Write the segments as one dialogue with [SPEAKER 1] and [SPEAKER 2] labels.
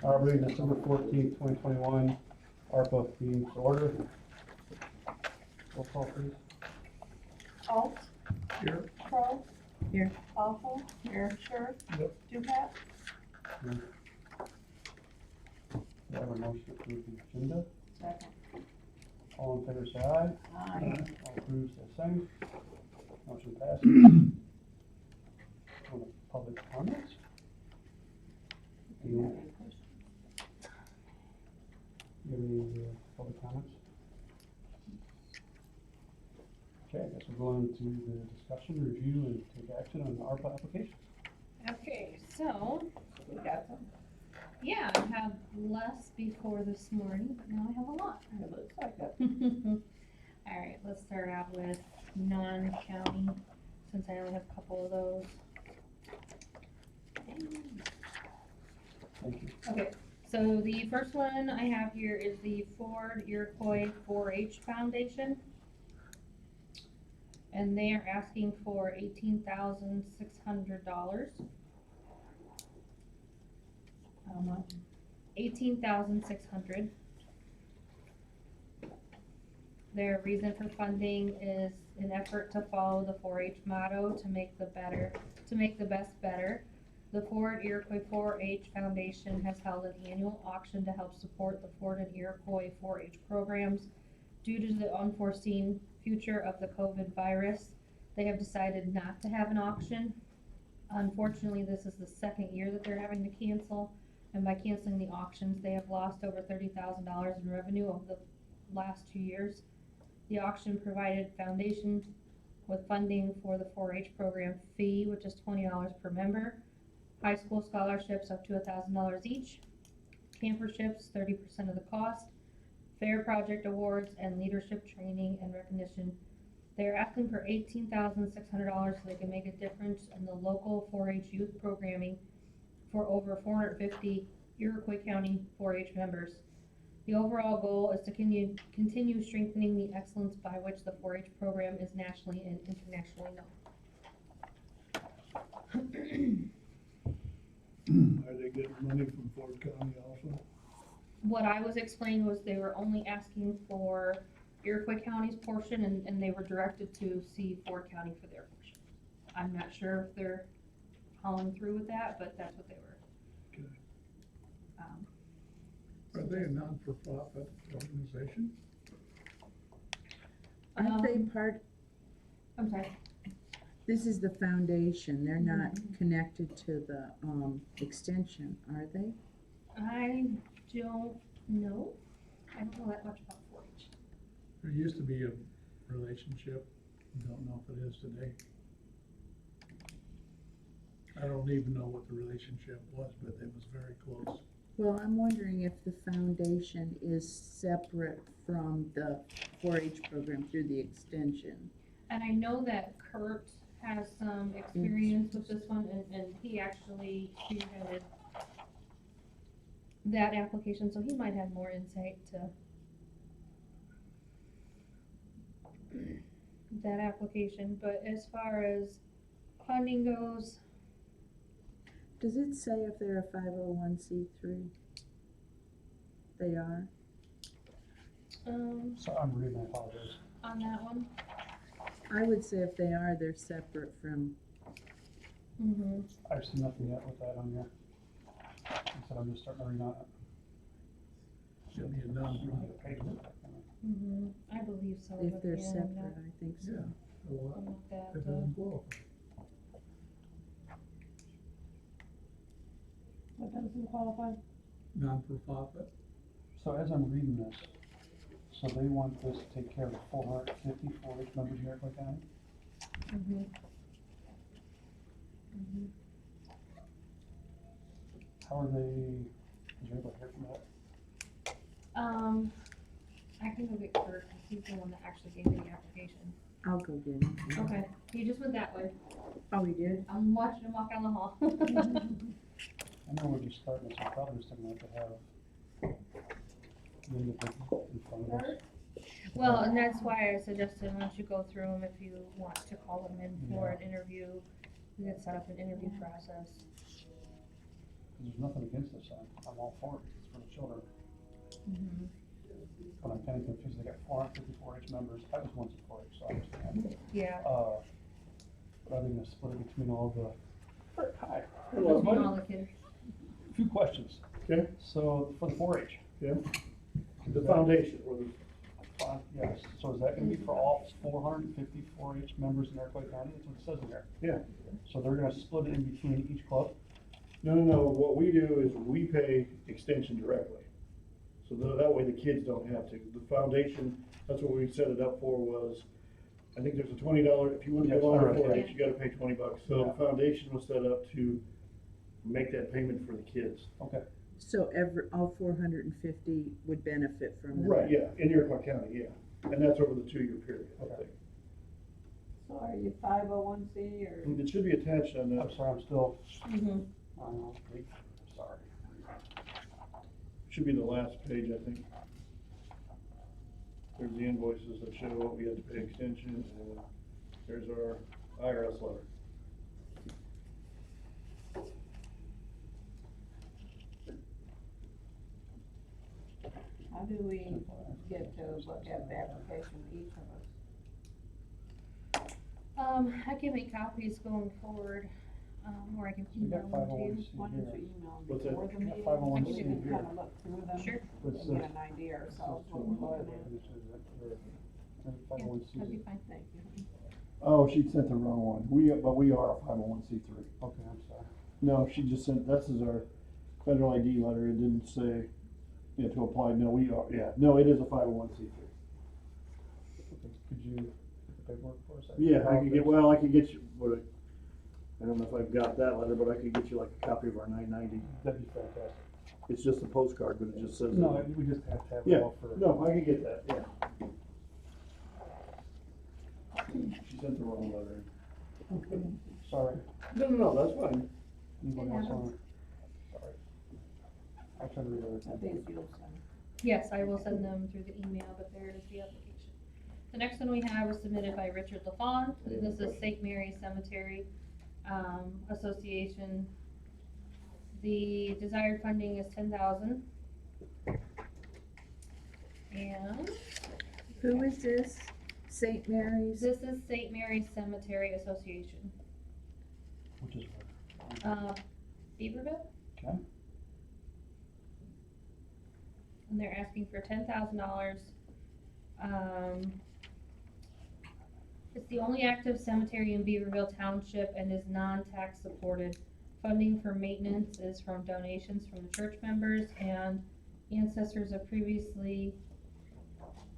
[SPEAKER 1] Reading December 14th, 2021, ARPA meeting to order. Roll call, please.
[SPEAKER 2] Alt.
[SPEAKER 1] Here.
[SPEAKER 2] Crow.
[SPEAKER 3] Here.
[SPEAKER 2] Awful. Here. Sure.
[SPEAKER 1] Yep.
[SPEAKER 2] Dupat.
[SPEAKER 1] Do I have a motion to approve the agenda?
[SPEAKER 2] Second.
[SPEAKER 1] All in favor, say aye.
[SPEAKER 2] Aye.
[SPEAKER 1] All approved, say same. Motion passes. On the public comments? Do you have any public comments? Okay, I guess we'll go into the discussion, review, and take action on the ARPA application.
[SPEAKER 4] Okay, so,
[SPEAKER 2] We got some.
[SPEAKER 4] yeah, I have less before this morning, but now I have a lot.
[SPEAKER 2] It looks like it.
[SPEAKER 4] Alright, let's start out with non-county, since I only have a couple of those.
[SPEAKER 1] Thank you.
[SPEAKER 4] Okay, so the first one I have here is the Ford Iroquois 4-H Foundation. And they are asking for $18,600.
[SPEAKER 2] How much?
[SPEAKER 4] $18,600. Their reason for funding is an effort to follow the 4-H motto to make the best better. The Ford Iroquois 4-H Foundation has held an annual auction to help support the Ford and Iroquois 4-H programs. Due to the unforeseen future of the COVID virus, they have decided not to have an auction. Unfortunately, this is the second year that they're having to cancel, and by canceling the auctions, they have lost over $30,000 in revenue over the last 2 years. The auction provided foundation with funding for the 4-H program fee, which is $20 per member, high school scholarships up to $1,000 each, camperships 30% of the cost, fair project awards, and leadership training and recognition. They're asking for $18,600 so they can make a difference in the local 4-H youth programming for over 450 Iroquois County 4-H members. The overall goal is to continue strengthening the excellence by which the 4-H program is nationally and internationally known.
[SPEAKER 5] Are they getting money from Ford County also?
[SPEAKER 4] What I was explained was they were only asking for Iroquois County's portion, and they were directed to see Ford County for their portion. I'm not sure if they're following through with that, but that's what they were.
[SPEAKER 5] Okay.
[SPEAKER 6] Are they a non-for-profit organization?
[SPEAKER 3] Aren't they part,
[SPEAKER 4] I'm sorry.
[SPEAKER 3] this is the foundation, they're not connected to the, extension, are they?
[SPEAKER 4] I don't know. I don't know that much about 4-H.
[SPEAKER 6] There used to be a relationship, don't know if it is today. I don't even know what the relationship was, but it was very close.
[SPEAKER 3] Well, I'm wondering if the foundation is separate from the 4-H program through the extension.
[SPEAKER 4] And I know that Kurt has some experience with this one, and he actually spearheaded that application, so he might have more insight to that application. But as far as funding goes,
[SPEAKER 3] Does it say if they're a 501c3? They are?
[SPEAKER 1] So I'm reading, I apologize.
[SPEAKER 4] on that one,
[SPEAKER 3] I would say if they are, they're separate from,
[SPEAKER 1] I've seen nothing yet with that on here. I said I'm just starting to read on it.
[SPEAKER 6] Should be a non-profit.
[SPEAKER 4] I believe so.
[SPEAKER 3] if
[SPEAKER 4] but
[SPEAKER 3] they're
[SPEAKER 4] yeah,
[SPEAKER 3] separate, I think so.
[SPEAKER 6] Yeah. So what?
[SPEAKER 4] I'm not that,
[SPEAKER 6] It doesn't qualify.
[SPEAKER 2] What doesn't qualify?
[SPEAKER 6] Non-for-profit.
[SPEAKER 1] So as I'm reading this, so they want this to take care of 450 4-H members in Iroquois County? How are they, is there anybody here from that?
[SPEAKER 4] I can go get Kurt, 'cause he's the one that actually gave me the application.
[SPEAKER 3] I'll go get it.
[SPEAKER 4] Okay, he just went that way.
[SPEAKER 3] Oh, he did?
[SPEAKER 4] I'm watching him walk down the hall.
[SPEAKER 1] I know we're just starting this, so probably just gonna have to have the individual in front of us.
[SPEAKER 4] Well, and that's why I suggested once you go through them, if you want to call them in for an interview, we could set up an interview process.
[SPEAKER 1] there's nothing against this, I'm all for it, it's for the children.
[SPEAKER 4] Mhm.
[SPEAKER 1] But I'm kinda confused, they got 454 H members, I was once a 4-H, so I understand.
[SPEAKER 4] Yeah.
[SPEAKER 1] But are they gonna split it between all the, hi,
[SPEAKER 5] Hello,
[SPEAKER 4] Between
[SPEAKER 5] buddy.
[SPEAKER 4] all the kids.
[SPEAKER 1] few questions.
[SPEAKER 5] Okay,
[SPEAKER 1] So, for the 4-H,
[SPEAKER 5] okay. The foundation, or the,
[SPEAKER 1] yes, so is that gonna be for all 450 4-H members in Iroquois County? That's what it says in there.
[SPEAKER 5] yeah.
[SPEAKER 1] So they're gonna split it in between each club?
[SPEAKER 5] No, what we do is we pay extension directly. So that way the kids don't have to. The foundation, that's what we set it up for was, I think there's a $20, if you want to
[SPEAKER 1] Yes,
[SPEAKER 5] go on
[SPEAKER 1] I read
[SPEAKER 5] for
[SPEAKER 1] that.
[SPEAKER 5] it, you gotta pay $20. So
[SPEAKER 1] Yeah.
[SPEAKER 5] the foundation was set up to make that payment for the kids.
[SPEAKER 1] Okay,
[SPEAKER 3] So all 450 would benefit from that?
[SPEAKER 5] Right, yeah, in Iroquois County, yeah. And that's over the 2-year period, I
[SPEAKER 1] Okay.
[SPEAKER 5] think.
[SPEAKER 2] So are you 501c or?
[SPEAKER 5] And it should be attached on
[SPEAKER 1] I'm
[SPEAKER 5] that,
[SPEAKER 1] sorry, I'm still,
[SPEAKER 2] Mhm.
[SPEAKER 1] wait, sorry.
[SPEAKER 5] should be the last page, I think. There's the invoices that show what we had to pay extension, and there's our IRS letter.
[SPEAKER 2] How do we get to look at the application, each of us?
[SPEAKER 4] I can make copies going forward, or I can
[SPEAKER 1] So you got
[SPEAKER 4] email them to you.
[SPEAKER 1] 501c
[SPEAKER 2] Why don't
[SPEAKER 1] here.
[SPEAKER 2] you email them
[SPEAKER 5] What's that?
[SPEAKER 2] before the
[SPEAKER 1] You got
[SPEAKER 2] meeting?
[SPEAKER 1] 501c
[SPEAKER 2] We can
[SPEAKER 1] here.
[SPEAKER 2] kind of look through them.
[SPEAKER 4] Sure.
[SPEAKER 1] But it
[SPEAKER 2] And get
[SPEAKER 1] says-
[SPEAKER 2] an idea
[SPEAKER 1] it says
[SPEAKER 2] ourselves what we're
[SPEAKER 1] 205,
[SPEAKER 2] looking at.
[SPEAKER 1] which is that for-
[SPEAKER 4] Yeah,
[SPEAKER 1] 501c.
[SPEAKER 4] that'd be fine.
[SPEAKER 2] Thank you.
[SPEAKER 7] Oh, she sent the wrong one. But we are a 501c3.
[SPEAKER 1] Okay, I'm sorry.
[SPEAKER 7] No, she just sent, this is our federal ID letter. It didn't say, yeah, to apply. No, we are, yeah. No, it is a 501c3.
[SPEAKER 1] Okay, could you get the paperwork for us?
[SPEAKER 7] Yeah, I could get you, but I don't know if I've got that letter, but I could get you like a copy of our 990.
[SPEAKER 1] That'd be fantastic.
[SPEAKER 7] It's just a postcard, but it just says.
[SPEAKER 1] No, we just have to have it
[SPEAKER 7] Yeah,
[SPEAKER 1] all for.
[SPEAKER 7] no, I could get that, yeah. She sent the wrong letter.
[SPEAKER 1] Sorry,
[SPEAKER 5] No, that's fine.
[SPEAKER 1] anybody else want? Sorry. I'll try to read
[SPEAKER 2] I
[SPEAKER 1] everything.
[SPEAKER 2] think you'll send.
[SPEAKER 4] Yes, I will send them through the email, but there is the application. The next one we have was submitted by Richard LaFawn. This is St. Mary's Cemetery, Association. The desired funding is 10,000. And
[SPEAKER 3] Who is this? St. Mary's?
[SPEAKER 4] this is St. Mary's Cemetery Association,
[SPEAKER 1] Which is where?
[SPEAKER 4] Beaverville,
[SPEAKER 1] Okay,
[SPEAKER 4] and they're asking for $10,000. It's the only active cemetery in Beaverville Township and is non-tax supported. Funding for maintenance is from donations from the church members and ancestors of previously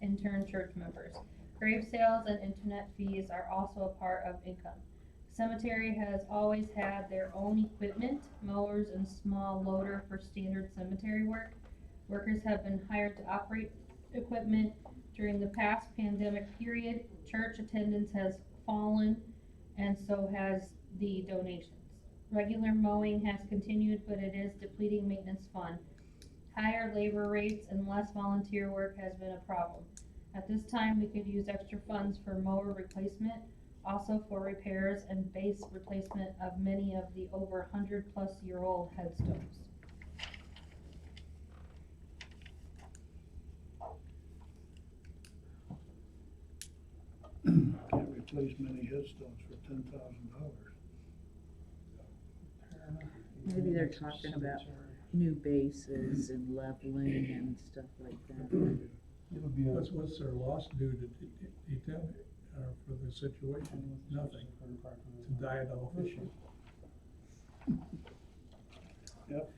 [SPEAKER 4] interned church members. Grave sales and internet fees are also a part of income. Cemetery has always had their own equipment, mowers and small loader for standard cemetery work. Workers have been hired to operate equipment. During the past pandemic period, church attendance has fallen and so has the donations. Regular mowing has continued, but it is depleting maintenance fund. Higher labor rates and less volunteer work has been a problem. At this time, we could use extra funds for mower replacement, also for repairs and base replacement of many of the over 100-plus-year-old headstones.
[SPEAKER 5] Can't replace many headstones for $10,000.
[SPEAKER 3] Maybe they're talking about new bases and leveling and stuff like that.
[SPEAKER 1] it would be a.
[SPEAKER 6] What's their loss due to detail, for the situation? Nothing, to die of all fishing.
[SPEAKER 5] Yep.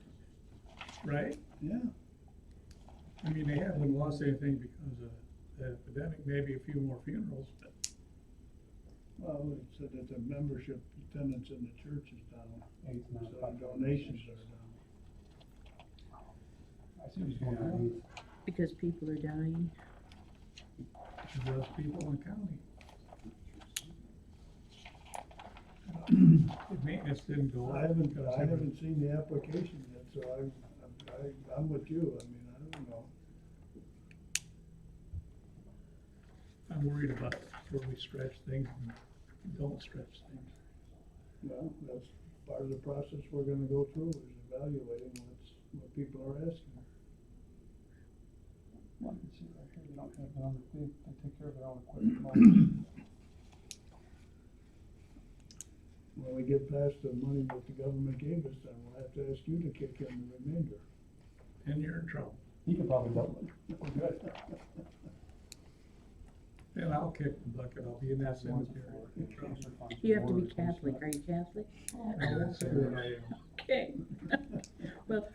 [SPEAKER 6] Right?
[SPEAKER 5] Yeah.
[SPEAKER 6] I mean, they haven't lost anything because of the epidemic, maybe a few more funerals, but
[SPEAKER 5] Well, it said that the membership attendance in the church is down,
[SPEAKER 1] Eight, nine,
[SPEAKER 5] so
[SPEAKER 1] five,
[SPEAKER 5] donations are down.
[SPEAKER 1] I see what he's going on.
[SPEAKER 3] Because people are dying.
[SPEAKER 6] there's less people in the county. The maintenance didn't go
[SPEAKER 5] I
[SPEAKER 6] up
[SPEAKER 5] haven't,
[SPEAKER 6] because
[SPEAKER 5] I haven't seen the application yet, so I'm with you, I mean, I don't know.
[SPEAKER 6] I'm worried about where we stretch things and don't stretch things.
[SPEAKER 5] Well, that's part of the process we're gonna go through, is
[SPEAKER 6] evaluating what people are asking.
[SPEAKER 1] Well, you can see right here, they don't have their own, they take care of their own equipment. loans.
[SPEAKER 6] When we get past the money that the government gave us, then we'll have to ask you to kick in the remainder. And you're in trouble.
[SPEAKER 1] He can probably double it. We're good.
[SPEAKER 6] And I'll kick the bucket, I'll be in that cemetery.
[SPEAKER 1] Transfer funds
[SPEAKER 3] You have to
[SPEAKER 1] for
[SPEAKER 3] be
[SPEAKER 1] transfer.
[SPEAKER 3] Catholic, are you Catholic?
[SPEAKER 6] I won't say that I am.
[SPEAKER 3] Okay. Well,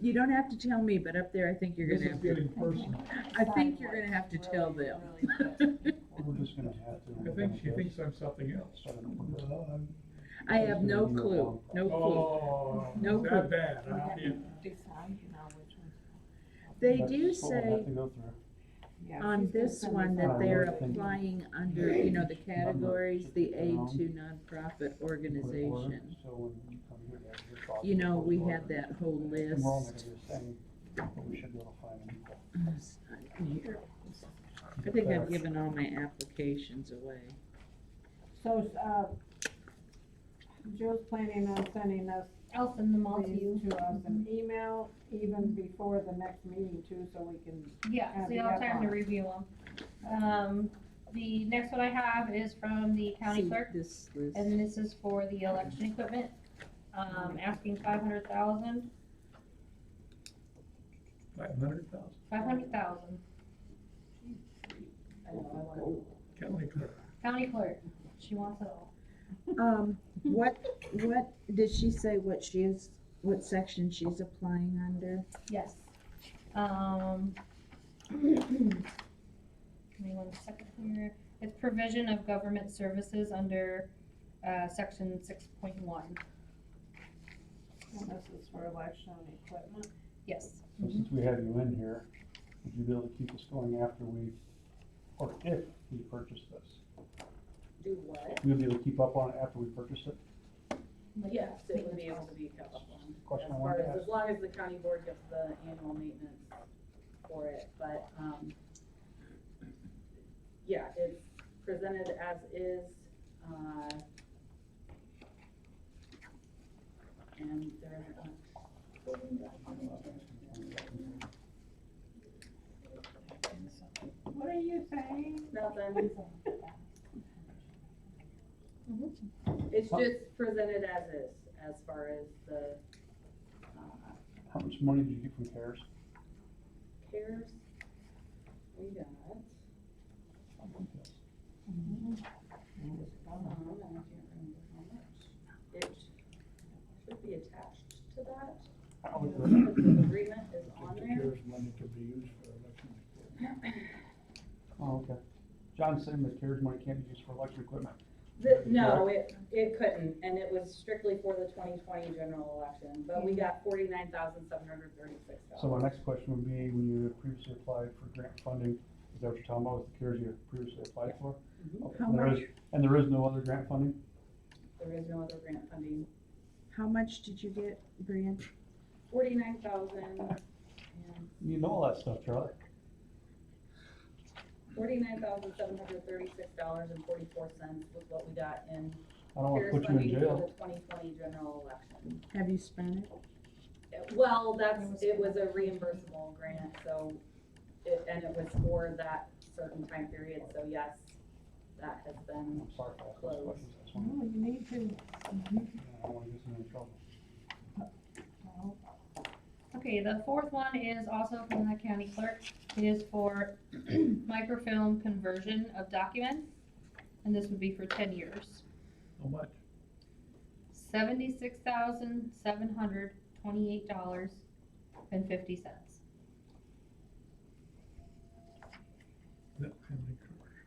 [SPEAKER 3] you don't have to tell me, but up there, I think you're
[SPEAKER 6] This
[SPEAKER 3] gonna
[SPEAKER 6] is
[SPEAKER 3] have to,
[SPEAKER 6] getting personal.
[SPEAKER 3] I think you're gonna have to tell them.
[SPEAKER 1] We're just gonna have to.
[SPEAKER 6] I think she thinks I'm something else.
[SPEAKER 1] Start it over.
[SPEAKER 6] Well, I'm-
[SPEAKER 3] I have no clue, no clue.
[SPEAKER 6] Oh,
[SPEAKER 3] No
[SPEAKER 6] is
[SPEAKER 3] clue.
[SPEAKER 6] that bad, huh? Yeah.
[SPEAKER 2] Decide now which one's.
[SPEAKER 3] They
[SPEAKER 1] That's
[SPEAKER 3] do
[SPEAKER 1] what we'll
[SPEAKER 3] say
[SPEAKER 1] have to go through.
[SPEAKER 2] Yeah,
[SPEAKER 3] on
[SPEAKER 2] she's gonna
[SPEAKER 3] this
[SPEAKER 2] send
[SPEAKER 3] one
[SPEAKER 2] us
[SPEAKER 3] that
[SPEAKER 2] out.
[SPEAKER 3] they're
[SPEAKER 1] I think-
[SPEAKER 3] applying under, you know, the categories, the aid to nonprofit organization.
[SPEAKER 1] So when you come here, that's your thoughts.
[SPEAKER 3] You know, we had that whole
[SPEAKER 1] And
[SPEAKER 3] list.
[SPEAKER 1] we're all gonna do the same, but we should be able to find an equal.
[SPEAKER 3] It's not in here. I think I've given all my applications away.
[SPEAKER 2] So, Jill's planning on sending us
[SPEAKER 4] I'll send them all to you.
[SPEAKER 2] these to us an email even before the next meeting too, so we can.
[SPEAKER 4] Yeah, so you'll have time to review them. The next one I have is from the county
[SPEAKER 3] See
[SPEAKER 4] clerk,
[SPEAKER 3] this list.
[SPEAKER 4] and this is for the election equipment, asking 500,000.
[SPEAKER 6] 500,000,
[SPEAKER 4] 500,000.
[SPEAKER 6] county clerk.
[SPEAKER 4] County clerk, she wants it all.
[SPEAKER 3] What did she say what she is, what section she's applying under?
[SPEAKER 4] Yes. Give me 1 second here. It's provision of government services under, section 6.1.
[SPEAKER 2] And this is for election equipment.
[SPEAKER 4] Yes.
[SPEAKER 1] So since we have you in here, would you be able to keep us going after we, or if we purchase this?
[SPEAKER 8] Do what?
[SPEAKER 1] We'll be able to keep up on it after we purchase it?
[SPEAKER 8] Yes, it would be able to be kept up on.
[SPEAKER 1] Question I
[SPEAKER 8] As
[SPEAKER 1] wanted
[SPEAKER 8] far
[SPEAKER 1] to
[SPEAKER 8] as
[SPEAKER 1] ask.
[SPEAKER 8] long as the county board gets the annual maintenance for it, but, yeah, it's presented as is, and there isn't
[SPEAKER 2] What are you saying?
[SPEAKER 8] nothing.
[SPEAKER 4] Mm-hmm.
[SPEAKER 8] It's just presented as is, as far as the,
[SPEAKER 1] How much money did you get from CARES?
[SPEAKER 8] cares. We got, I can't remember how much. It should be attached to that,
[SPEAKER 1] How was
[SPEAKER 8] because the agreement is on
[SPEAKER 6] The
[SPEAKER 8] there.
[SPEAKER 6] CARES money could be used for election equipment.
[SPEAKER 1] Oh, okay. John's saying that CARES money can't be used for election equipment.
[SPEAKER 8] No, it couldn't, and it was strictly for the 2020 general election, but we got $49,736.
[SPEAKER 1] So my next question would be, when you previously applied for grant funding, is that what you're talking about, with the CARES you previously applied for?
[SPEAKER 8] Mhm.
[SPEAKER 1] Okay.
[SPEAKER 3] How
[SPEAKER 1] And there
[SPEAKER 3] much?
[SPEAKER 1] is- And there is no other grant funding?
[SPEAKER 8] There is no other grant funding.
[SPEAKER 3] How much did you get, Brian?
[SPEAKER 8] 49,000 and
[SPEAKER 1] You know all that stuff, Charlie.
[SPEAKER 8] $49,736.44 was what we got in
[SPEAKER 1] I don't wanna
[SPEAKER 8] CARES
[SPEAKER 1] put you in
[SPEAKER 8] funding for
[SPEAKER 1] jail.
[SPEAKER 8] the 2020 general election.
[SPEAKER 3] Have you spent it?
[SPEAKER 8] Well, it was a reimbursable grant, so, and it was for that certain time period, so yes, that has been,
[SPEAKER 1] I'm sorry for asking those
[SPEAKER 8] Close.
[SPEAKER 1] questions. I just wanna-
[SPEAKER 2] No, you need to.
[SPEAKER 1] I don't wanna get in any trouble.
[SPEAKER 4] Okay, the fourth one is also from the county clerk. It is for microfilm conversion of documents, and this would be for 10 years.
[SPEAKER 6] How much?
[SPEAKER 4] $76,728.50.
[SPEAKER 6] That county clerk.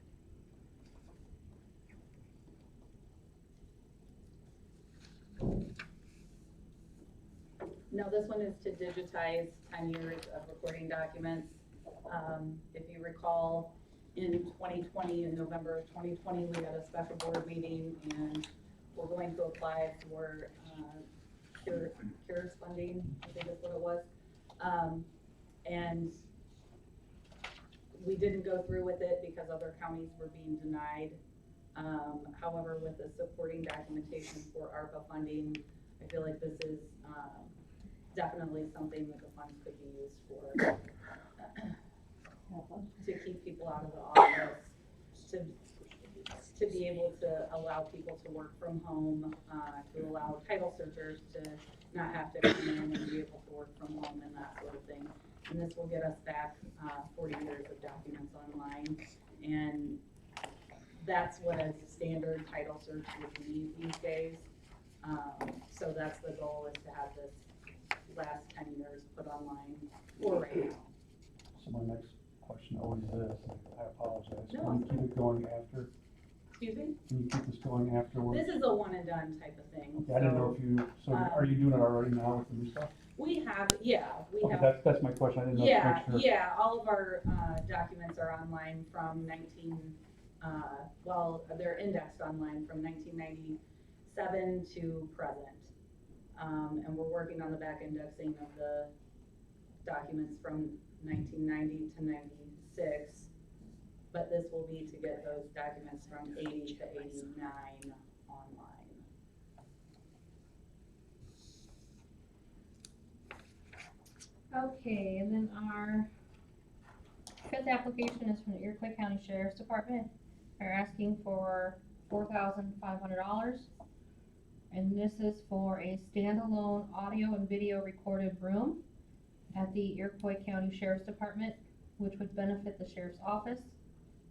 [SPEAKER 8] no, this one is to digitize 10 years of recording documents. If you recall, in 2020, in November of 2020, we had a special board meeting, and we're going to apply for, CARES funding, I think that's what it was. And we didn't go through with it because other counties were being denied. However, with the supporting documentation for ARPA funding, I feel like this is, definitely something that the funds could be used for. To keep people out of the office, to be able to allow people to work from home, to allow title searchers to not have to come in and be able to work from home and that sort of thing. And this will get us back 40 years of documents online, and that's what a standard title search would be these days. So that's the goal, is to have this last 10 years put online for right now.
[SPEAKER 1] So my next question always is, I apologize,
[SPEAKER 8] No,
[SPEAKER 1] can you keep it going after,
[SPEAKER 8] Excuse me?
[SPEAKER 1] can you keep this going afterwards?
[SPEAKER 8] This is a one and done type of thing.
[SPEAKER 1] Okay, I didn't know if you, so are you doing it already now with the new stuff?
[SPEAKER 8] We have, yeah, we
[SPEAKER 1] Okay,
[SPEAKER 8] have.
[SPEAKER 1] that's my question, I didn't know,
[SPEAKER 8] Yeah,
[SPEAKER 1] to make sure.
[SPEAKER 8] yeah, all of our documents are online from they're indexed online from 1997 to present. And we're working on the back indexing of the documents from 1990 to 96. But this will be to get those documents from 80 to 89 online.
[SPEAKER 4] Okay, and then our fifth application is from the Iroquois County Sheriff's Department. They're asking for $4,500. And this is for a standalone audio and video recorded room at the Iroquois County Sheriff's Department, which would benefit the sheriff's office,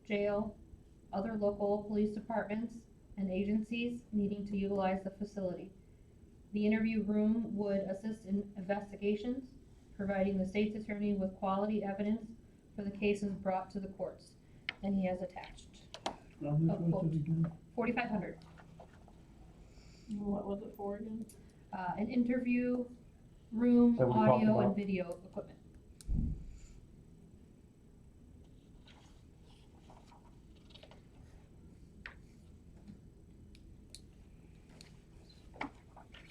[SPEAKER 4] jail, other local police departments, and agencies needing to utilize the facility. The interview room would assist in investigations, providing the state's attorney with quality evidence for the cases brought to the courts. And he has attached
[SPEAKER 6] How much was it again?
[SPEAKER 4] $4,500.
[SPEAKER 2] What was it for again?
[SPEAKER 4] An interview room,
[SPEAKER 1] That we talked
[SPEAKER 4] audio, and
[SPEAKER 1] about.
[SPEAKER 4] video equipment.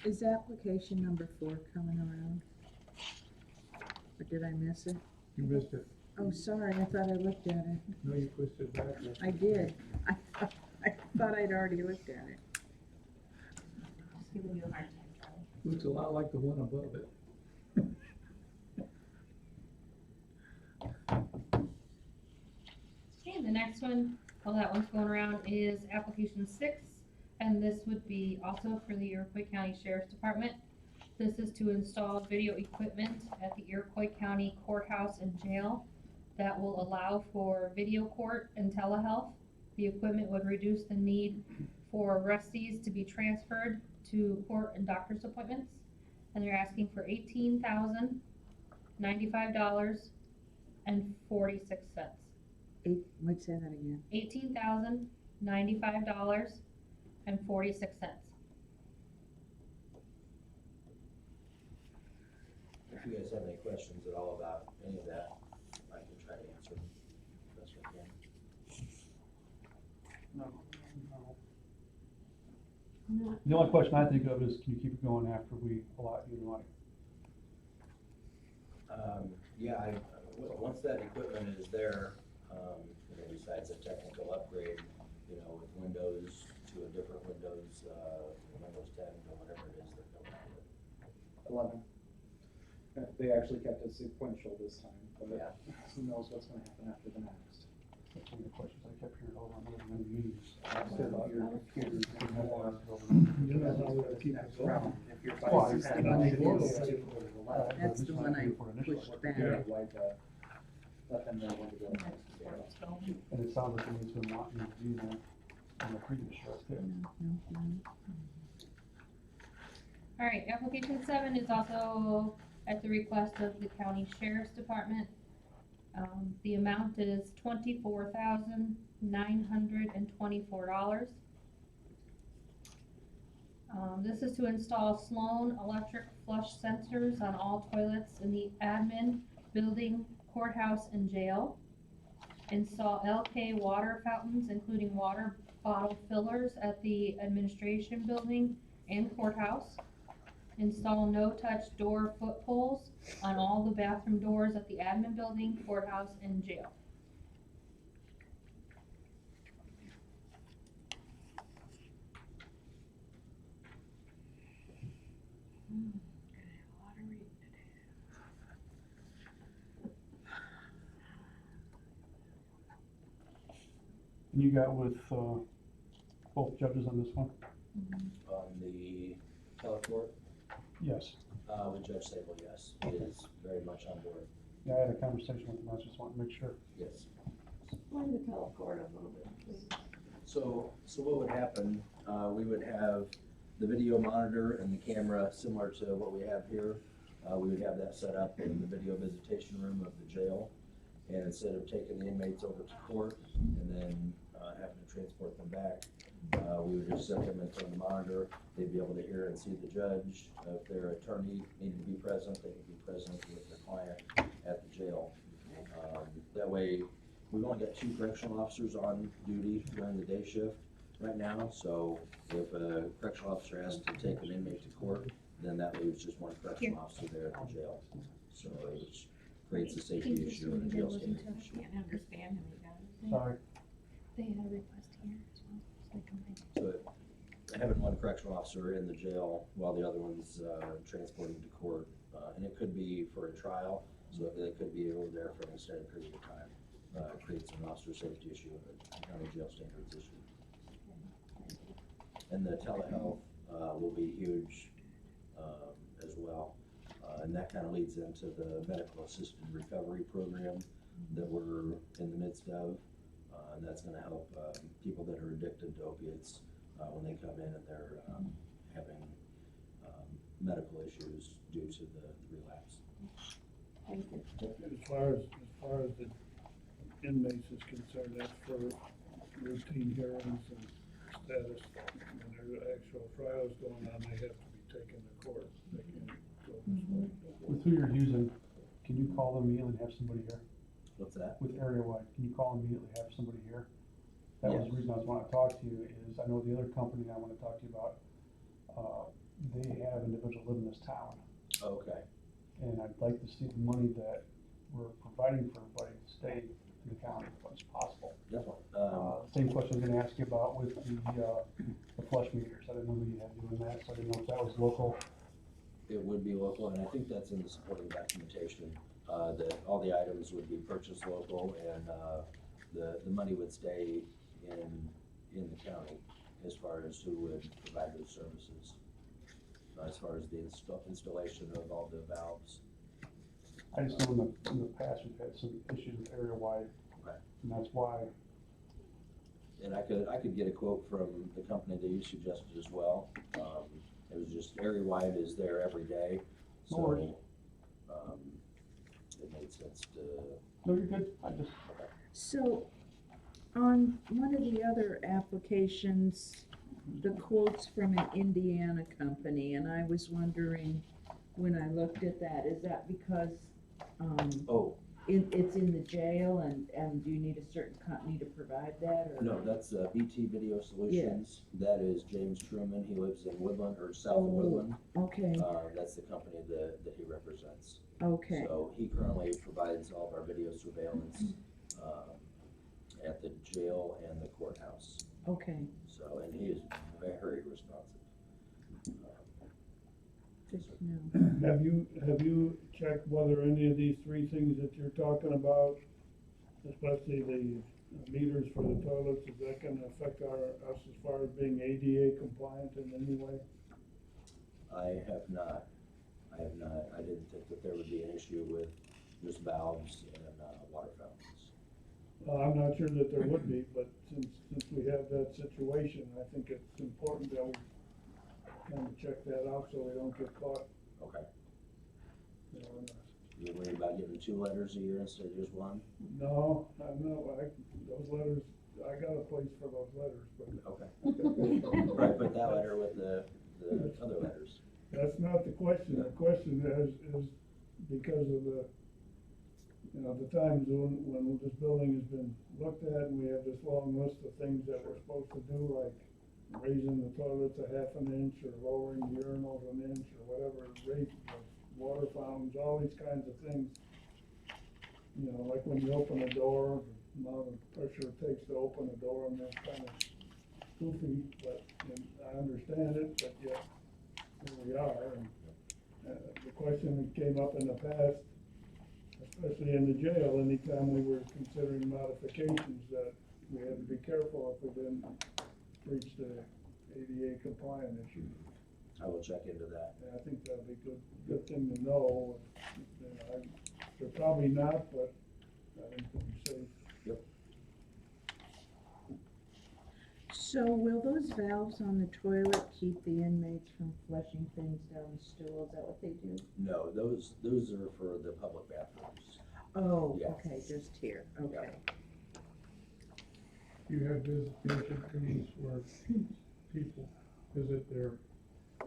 [SPEAKER 3] Is application number 4 coming around? Or did I miss it?
[SPEAKER 6] You missed it.
[SPEAKER 3] Oh, sorry, I thought I looked at it.
[SPEAKER 6] No, you pushed it back.
[SPEAKER 3] I did. I thought I'd already looked at it.
[SPEAKER 2] Just giving you a hard time, Charlie.
[SPEAKER 6] Looks a lot like the one above it.
[SPEAKER 4] Okay, the next one, well, that one's going around, is application 6, and this would be also for the Iroquois County Sheriff's Department. This is to install video equipment at the Iroquois County Courthouse and Jail that will allow for video court and telehealth. The equipment would reduce the need for arrestees to be transferred to court and doctor's appointments. And they're asking for $18,095.46.
[SPEAKER 3] Wait, say that again.
[SPEAKER 4] $18,095.46.
[SPEAKER 9] If you guys have any questions at all about any of that, I can try to answer them best I can.
[SPEAKER 1] No. The only question I think of is, can you keep it going after we allot you the money?
[SPEAKER 9] Yeah, once that equipment is there, besides a technical upgrade, with Windows to a different Windows, Windows 10 or whatever it is they're coming out with.
[SPEAKER 10] 11. They actually kept it sequential this time, but
[SPEAKER 9] Yeah.
[SPEAKER 10] who knows what's gonna happen after the next.
[SPEAKER 1] That's one of the questions I kept hearing over and over in the meetings.
[SPEAKER 10] Instead of your computer, you can have one
[SPEAKER 6] You know how to keep it going.
[SPEAKER 10] If your
[SPEAKER 1] Well,
[SPEAKER 10] device is
[SPEAKER 1] I-
[SPEAKER 10] set
[SPEAKER 1] I-
[SPEAKER 10] up, it
[SPEAKER 6] I-
[SPEAKER 10] is to 11.
[SPEAKER 3] That's the one I pushed back.
[SPEAKER 10] Yeah, like, let them know when to go next.
[SPEAKER 1] And it sounds like we need to not need to do that on the previous show too.
[SPEAKER 3] No.
[SPEAKER 4] All right, application 7 is also at the request of the county sheriff's department. The amount is $24,924. This is to install Sloan electric flush sensors on all toilets in the admin, building, courthouse, and jail. Install LK water fountains, including water bottle fillers at the administration building and courthouse. Install no-touch door foot poles on all the bathroom doors at the admin building, courthouse, and jail.
[SPEAKER 1] And you got with, both judges on this one?
[SPEAKER 9] On the teleport,
[SPEAKER 1] Yes.
[SPEAKER 9] with Judge Sable, yes, he is very much on board,
[SPEAKER 1] Yeah, I had a conversation with him, I just wanted to make sure.
[SPEAKER 9] yes.
[SPEAKER 2] Explain the teleport a little bit, please.
[SPEAKER 9] So what would happen, we would have the video monitor and the camera similar to what we have here. We would have that set up in the video visitation room of the jail. And instead of taking the inmates over to court and then having to transport them back, we would just set them in front of the monitor. They'd be able to hear and see the judge. If their attorney needed to be present, they could be present with their client at the jail. That way, we've only got 2 correctional officers on duty during the day shift right now. So if a correctional officer has to take an inmate to court, then that leaves just 1 correctional officer there at the jail. So it creates a safety issue and a jail standard issue.
[SPEAKER 2] Can't understand him, you guys.
[SPEAKER 1] Sorry.
[SPEAKER 4] They had a request here as well, so they combined.
[SPEAKER 9] So having 1 correctional officer in the jail while the other one's transporting to court, and it could be for a trial, so they could be over there for an extended period of time. Creates an officer safety issue and a county jail standards issue. And the telehealth will be huge as well. And that kind of leads into the medical assisted recovery program that we're in the midst of. And that's going to help people that are addicted to opiates when they come in and they're having medical issues due to the relapse.
[SPEAKER 2] Thank you.
[SPEAKER 6] As far as the inmates is concerned, that's for routine hearings and status. When there's actual trials going on, they have to be taken to court. They can't go this way.
[SPEAKER 1] With who you're using, can you call them immediately and have somebody here?
[SPEAKER 9] What's that?
[SPEAKER 1] With area wide, can you call them immediately, have somebody here? That was the
[SPEAKER 9] Yes.
[SPEAKER 1] reason I was wanting to talk to you, is I know the other company I want to talk to you about, they have individuals live in this town.
[SPEAKER 9] Okay.
[SPEAKER 1] And I'd like to see the money that we're providing for everybody stay in the county as much as possible.
[SPEAKER 9] Definitely.
[SPEAKER 1] Same question I was gonna ask you about with the flush meters. I didn't know who you had doing that, so I didn't know if that was local.
[SPEAKER 9] It would be local, and I think that's in the supporting documentation, that all the items would be purchased local, and the money would stay in the county as far as who would provide those services, as far as the installation of all the valves.
[SPEAKER 1] I just know in the past, we've had some issues with area wide,
[SPEAKER 9] Right.
[SPEAKER 1] and that's why.
[SPEAKER 9] And I could get a quote from the company that you suggested as well. It was just area wide is there every day,
[SPEAKER 1] No worries.
[SPEAKER 9] so, it made sense to,
[SPEAKER 1] No, you're good. I just,
[SPEAKER 3] So, on one of the other applications, the quote's from an Indiana company, and I was wondering, when I looked at that, is that because,
[SPEAKER 9] oh,
[SPEAKER 3] it's in the jail, and do you need a certain company to provide that, or?
[SPEAKER 9] no, that's BT Video Solutions. That is James Truman. He lives in Woodland, or south of Woodland.
[SPEAKER 3] Okay,
[SPEAKER 9] That's the company that he represents.
[SPEAKER 3] okay,
[SPEAKER 9] So he currently provides all of our video surveillance at the jail and the courthouse.
[SPEAKER 3] okay,
[SPEAKER 9] So, and he is very responsive.
[SPEAKER 3] good to know.
[SPEAKER 6] Have you checked whether any of these 3 things that you're talking about, especially the meters for the toilets, is that gonna affect us as far as being ADA compliant in any way?
[SPEAKER 9] I have not. I didn't think that there would be an issue with just valves and water fountains.
[SPEAKER 6] I'm not sure that there would be, but since we have that situation, I think it's important that we kind of check that out so we don't get caught,
[SPEAKER 9] Okay.
[SPEAKER 6] you know, in a
[SPEAKER 9] You're worried about getting 2 letters a year instead of just 1?
[SPEAKER 6] No, I'm not, those letters, I got a place for those letters, but.
[SPEAKER 9] Okay. Right, but that letter with the other letters.
[SPEAKER 6] That's not the question. The question is because of the, you know, the times when this building has been looked at and we have this long list of things that we're supposed to do, like raising the toilets a half an inch or lowering the urinals an inch or whatever, raising the water fountains, all these kinds of things. You know, like when you open a door, the amount of pressure it takes to open a door, and that's kind of goofy, but and I understand it, but yet here we are. And the question that came up in the past, especially in the jail, anytime we were considering modifications, that we had to be careful if we didn't reach the ADA compliant issue.
[SPEAKER 9] I will check into that.
[SPEAKER 6] And I think that'd be good thing to know. They're probably not, but I think they'll be safe.
[SPEAKER 9] Yep.
[SPEAKER 3] So will those valves on the toilet keep the inmates from flushing things down the stool? Is that what they do?
[SPEAKER 9] No, those are for the public bathrooms.
[SPEAKER 3] Oh,
[SPEAKER 9] Yes.
[SPEAKER 3] okay, just here, okay.
[SPEAKER 11] You have visitation fees where people visit their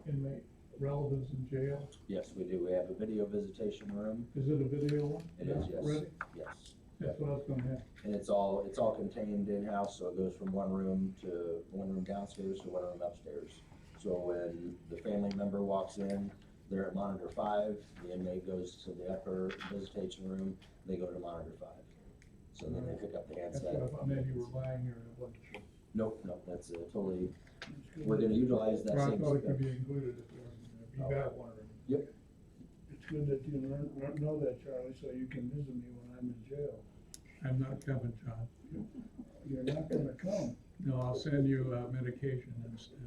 [SPEAKER 11] inmate relatives in jail.
[SPEAKER 9] Yes, we do. We have a video visitation room.
[SPEAKER 11] Is it a video one?
[SPEAKER 9] It is, yes.
[SPEAKER 11] Ready?
[SPEAKER 9] Yes.
[SPEAKER 11] That's what I was gonna ask.
[SPEAKER 9] And it's all contained in-house, so it goes from one room downstairs to one room upstairs. So when the family member walks in, they're at monitor 5, the inmate goes to the upper visitation room, they go to monitor 5. So then they pick up the
[SPEAKER 11] That's
[SPEAKER 9] handset.
[SPEAKER 11] what I thought maybe you were buying here.
[SPEAKER 9] Nope, that's totally, we're gonna utilize that
[SPEAKER 11] Well, I
[SPEAKER 9] same.
[SPEAKER 11] thought it could be included if you got one of them.
[SPEAKER 9] Yep.
[SPEAKER 6] It's good that you know that, Charlie, so you can visit me when I'm in jail.
[SPEAKER 11] I'm not coming, John.
[SPEAKER 6] You're not gonna come.
[SPEAKER 11] No, I'll send you medication instead.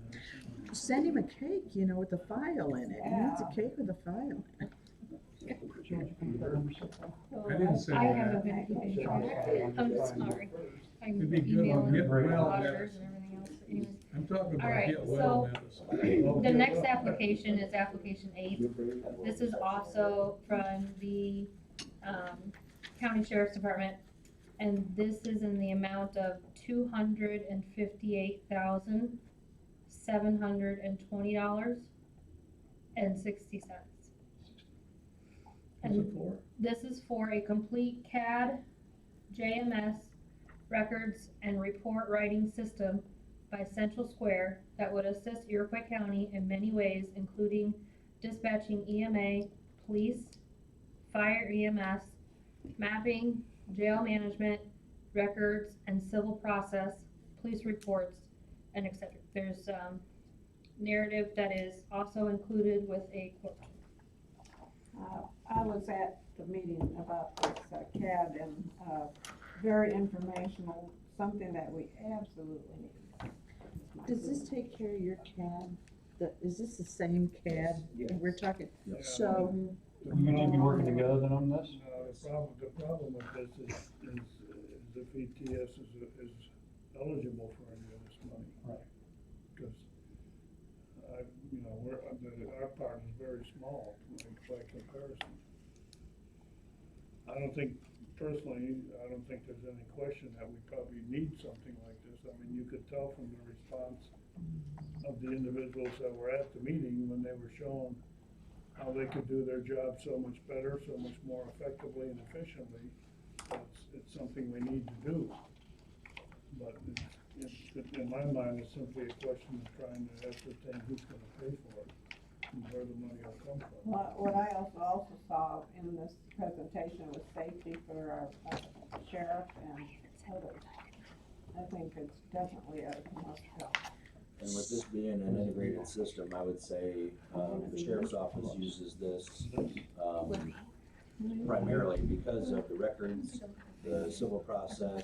[SPEAKER 3] Send him a cake, you know, with a file in it. He needs a cake with a file in it.
[SPEAKER 11] I didn't say
[SPEAKER 4] I
[SPEAKER 11] that.
[SPEAKER 4] haven't been keeping track. I'm sorry. I'm
[SPEAKER 11] It'd be good on
[SPEAKER 4] emailing
[SPEAKER 11] get well
[SPEAKER 4] auditors
[SPEAKER 11] medicine.
[SPEAKER 4] and everything else. Anyways,
[SPEAKER 11] I'm talking
[SPEAKER 4] All
[SPEAKER 11] about
[SPEAKER 4] right,
[SPEAKER 11] get well
[SPEAKER 4] so-
[SPEAKER 11] medicine.
[SPEAKER 4] the next application is application 8. This is also from the, County Sheriff's Department. And this is in the amount of $258,720.60.
[SPEAKER 11] What's it for?
[SPEAKER 4] This is for a complete CAD, JMS, records, and report writing system by Central Square that would assist Iroquois County in many ways, including dispatching EMA, police, fire EMS, mapping, jail management, records, and civil process, police reports, and et cetera. There's narrative that is also included with a quote.
[SPEAKER 2] I was at the meeting about this CAD and, very informational, something that we absolutely need.
[SPEAKER 3] Does this take care of your CAD? Is this the same CAD?
[SPEAKER 10] Yes.
[SPEAKER 3] We're talking,
[SPEAKER 9] Yep.
[SPEAKER 3] so,
[SPEAKER 1] You need to be working together then on this?
[SPEAKER 6] The problem with this is if ETS is eligible for any of this money.
[SPEAKER 1] Right.
[SPEAKER 6] Because, our part is very small, by comparison. Personally, I don't think there's any question that we probably need something like this. I mean, you could tell from the response of the individuals that were at the meeting when they were shown how they could do their job so much better, so much more effectively and efficiently. It's something we need to do. But in my mind, it's simply a question of trying to ascertain who's gonna pay for it and where the money will come from.
[SPEAKER 2] What I also saw in this presentation was safety for our sheriff and others. I think it's definitely a must-have.
[SPEAKER 9] And with this being an integrated system, I would say, the sheriff's office uses this, primarily because of the records, the civil process,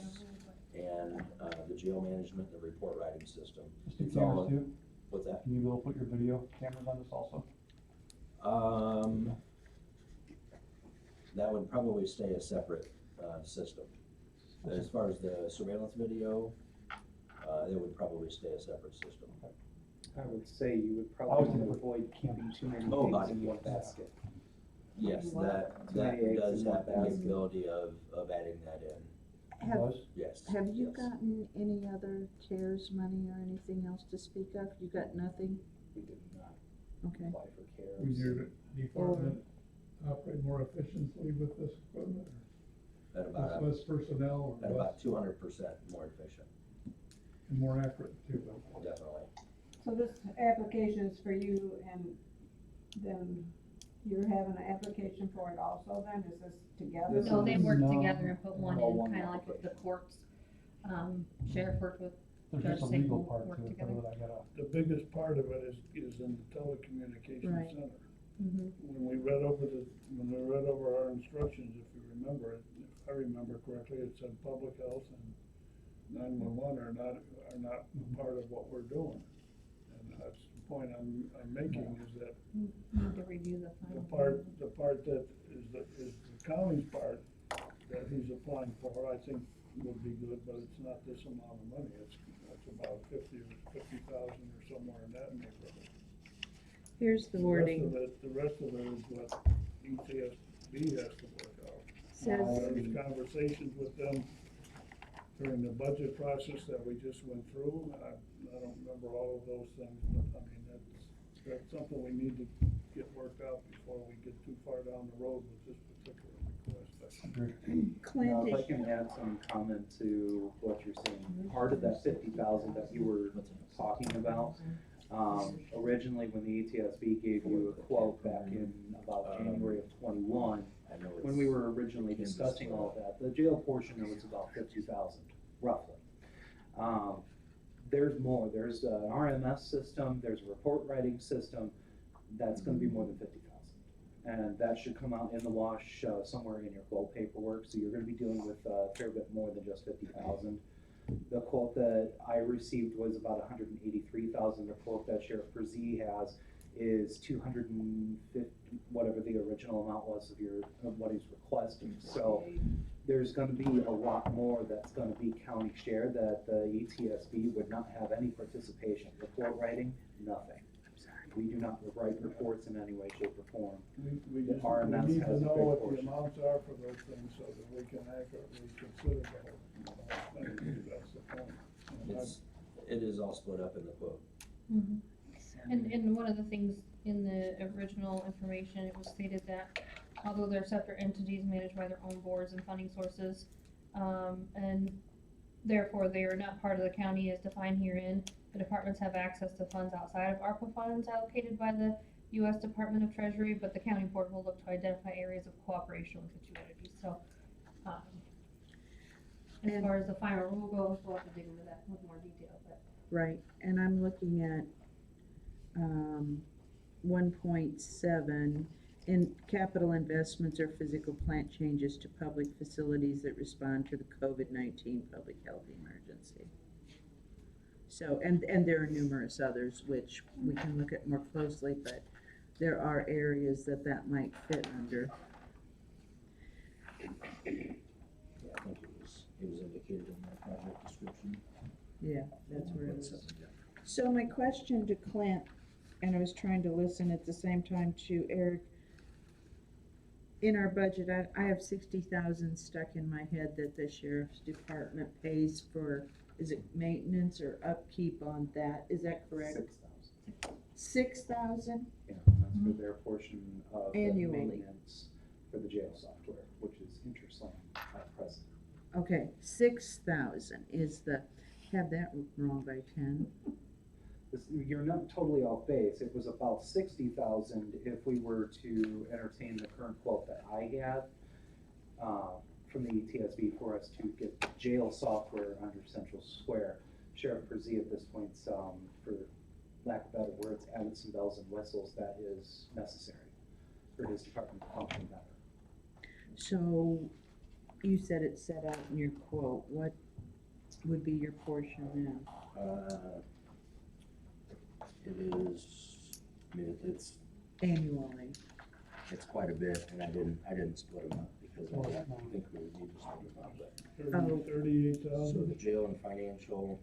[SPEAKER 9] and, the jail management, the report writing system.
[SPEAKER 1] Just do
[SPEAKER 9] It's all,
[SPEAKER 1] cameras too?
[SPEAKER 9] what's that?
[SPEAKER 1] Can you go put your video cameras on this also?
[SPEAKER 9] That would probably stay a separate, system. As far as the surveillance video, it would probably stay a separate system.
[SPEAKER 10] I would say you would
[SPEAKER 1] I was
[SPEAKER 10] probably
[SPEAKER 1] thinking
[SPEAKER 10] want to avoid keeping too many
[SPEAKER 9] Oh,
[SPEAKER 10] things
[SPEAKER 9] body
[SPEAKER 10] in one
[SPEAKER 9] cams.
[SPEAKER 10] basket.
[SPEAKER 9] Yes, that
[SPEAKER 10] Too many eggs
[SPEAKER 9] does
[SPEAKER 10] in one
[SPEAKER 9] have the
[SPEAKER 10] basket.
[SPEAKER 9] capability of adding that in,
[SPEAKER 3] have,
[SPEAKER 1] Was?
[SPEAKER 9] yes.
[SPEAKER 3] have you
[SPEAKER 9] yes.
[SPEAKER 3] gotten any other CARES money or anything else to speak of? You got nothing?
[SPEAKER 10] We did not
[SPEAKER 3] Okay.
[SPEAKER 10] apply for CARES.
[SPEAKER 11] Would your department operate more efficiently with this equipment?
[SPEAKER 9] At
[SPEAKER 11] Or
[SPEAKER 9] about,
[SPEAKER 11] less personnel
[SPEAKER 9] at
[SPEAKER 11] or
[SPEAKER 9] about
[SPEAKER 11] less,
[SPEAKER 9] 200% more efficient,
[SPEAKER 11] and more accurate too?
[SPEAKER 9] definitely.
[SPEAKER 2] So this application is for you, and then you're having an application for it also then, is this together?
[SPEAKER 10] This
[SPEAKER 4] No, they worked
[SPEAKER 1] No.
[SPEAKER 4] together and put one
[SPEAKER 10] All
[SPEAKER 4] in,
[SPEAKER 10] one
[SPEAKER 4] kinda like with the
[SPEAKER 10] application.
[SPEAKER 4] courts. Sheriff worked with,
[SPEAKER 1] There's
[SPEAKER 4] Judge
[SPEAKER 1] just a legal
[SPEAKER 4] Sable
[SPEAKER 1] part
[SPEAKER 4] work
[SPEAKER 1] to it,
[SPEAKER 4] together.
[SPEAKER 1] though, that I gotta,
[SPEAKER 6] The biggest part of it is in the telecommunications
[SPEAKER 3] Right.
[SPEAKER 6] center.
[SPEAKER 4] mhm.
[SPEAKER 6] When we read over our instructions, if you remember it, if I remember correctly, it said public health and 911 are not part of what we're doing. And that's the point I'm making, is that
[SPEAKER 4] Need to review the
[SPEAKER 6] the
[SPEAKER 4] final.
[SPEAKER 6] part that is the county's part that he's applying for, I think would be good, but it's not this amount of money. It's about 50,000 or somewhere in that neighborhood.
[SPEAKER 3] Here's the wording.
[SPEAKER 6] The rest of it is what ETSB has to work out.
[SPEAKER 3] Says,
[SPEAKER 6] There was conversations with them during the budget process that we just went through. I don't remember all of those things, but I mean, that's something we need to get worked out before we get too far down the road with this particular request.
[SPEAKER 3] Clint,
[SPEAKER 10] If I can add some comment to what you're saying, part of that 50,000 that you were talking about, originally when the ETSB gave you a quote back in about January of 21, when we were originally discussing all of that, the jail portion of it's about 50,000, roughly. There's more, there's an RMS system, there's a report writing system, that's gonna be more than 50,000. And that should come out in the wash somewhere in your quote paperwork, so you're gonna be dealing with a fair bit more than just 50,000. The quote that I received was about 183,000. The quote that Sheriff Brzee has is 250, whatever the original amount was of what he's requesting. So there's gonna be a lot more that's gonna be county share that the ETSB would not have any participation. Report writing, nothing. We do not write reports in any way, shape, or form.
[SPEAKER 6] We
[SPEAKER 10] The
[SPEAKER 6] need
[SPEAKER 10] RMS
[SPEAKER 6] to
[SPEAKER 10] has a
[SPEAKER 6] know
[SPEAKER 10] big
[SPEAKER 6] what the
[SPEAKER 10] portion.
[SPEAKER 6] amounts are for those things so that we can accurately consider the whole thing. That's the point. And
[SPEAKER 9] It is all split up in the quote.
[SPEAKER 4] Mhm. And one of the things in the original information, it was stated that although they're separate entities managed by their own boards and funding sources, and therefore they are not part of the county as defined herein, the departments have access to funds outside of ARPA funds allocated by the U.S. Department of Treasury, but the county board will look to identify areas of cooperation with the two entities. So, as
[SPEAKER 3] And-
[SPEAKER 4] far as the final rule goes, we'll have to dig into that with more detail, but.
[SPEAKER 3] right, and I'm looking at, 1.7, in capital investments or physical plant changes to public facilities that respond to the COVID-19 public health emergency. So, and there are numerous others which we can look at more closely, but there are areas that might fit under.
[SPEAKER 9] Yeah, I think it was indicated in the project description.
[SPEAKER 3] Yeah, that's where it is.
[SPEAKER 9] 1.7, yeah.
[SPEAKER 3] So my question to Clint, and I was trying to listen at the same time to Eric, in our budget, I have 60,000 stuck in my head that the sheriff's department pays for, is it maintenance or upkeep on that, is that correct?
[SPEAKER 10] 6,000.
[SPEAKER 3] 6,000?
[SPEAKER 10] Yeah, that's for their portion of the
[SPEAKER 3] Annually.
[SPEAKER 10] maintenance for the jail software, which is InterSlam at present.
[SPEAKER 3] Okay, 6,000 is the, have that wrong by 10.
[SPEAKER 10] You're not totally off base. It was about 60,000 if we were to entertain the current quote that I have from the ETSB for us to get jail software under Central Square. Sheriff Brzee at this point, for lack of better words, added some bells and whistles that is necessary for his department to function better.
[SPEAKER 3] So you said it's set out in your quote, what would be your portion then?
[SPEAKER 9] It is, I mean, it's
[SPEAKER 3] Annually?
[SPEAKER 9] quite a bit, and I didn't split them up because I don't think we would need to split them up, but.
[SPEAKER 3] Oh.
[SPEAKER 6] 38,000.
[SPEAKER 9] So the jail and financial,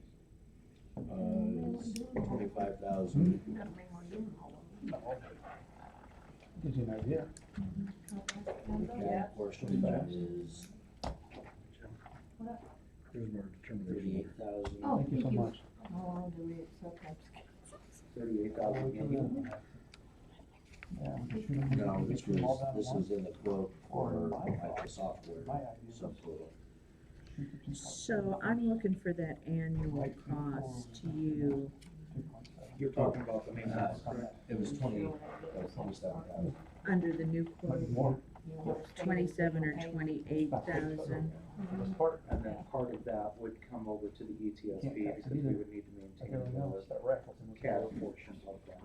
[SPEAKER 9] is 25,000.
[SPEAKER 1] Gives you an idea.
[SPEAKER 9] County portion of that is
[SPEAKER 7] There's more determination.
[SPEAKER 9] 38,000.
[SPEAKER 4] Oh,
[SPEAKER 1] Thank you so
[SPEAKER 4] thank you.
[SPEAKER 1] much.
[SPEAKER 2] How long do we accept that?
[SPEAKER 10] 38,000 annually.
[SPEAKER 1] Yeah, we should shoot them-
[SPEAKER 9] No,
[SPEAKER 1] we
[SPEAKER 9] this
[SPEAKER 1] shoot them all down at
[SPEAKER 9] was
[SPEAKER 1] once.
[SPEAKER 9] in the quote for like the software
[SPEAKER 1] My idea was
[SPEAKER 9] subtotal.
[SPEAKER 1] shoot the 2.7.
[SPEAKER 3] So I'm looking for that annual cost to you,
[SPEAKER 1] 2.7.
[SPEAKER 10] You're talking about the maintenance, correct?
[SPEAKER 9] It was 27,000.
[SPEAKER 3] under the new
[SPEAKER 1] But
[SPEAKER 3] quote,
[SPEAKER 1] more.
[SPEAKER 3] 27 or 28,000.
[SPEAKER 1] This part,
[SPEAKER 10] And then part of that would come over to the ETSB because we would need to
[SPEAKER 1] like
[SPEAKER 10] maintain
[SPEAKER 1] everything else,
[SPEAKER 10] the
[SPEAKER 1] that raffles in the
[SPEAKER 10] CAD portion of that.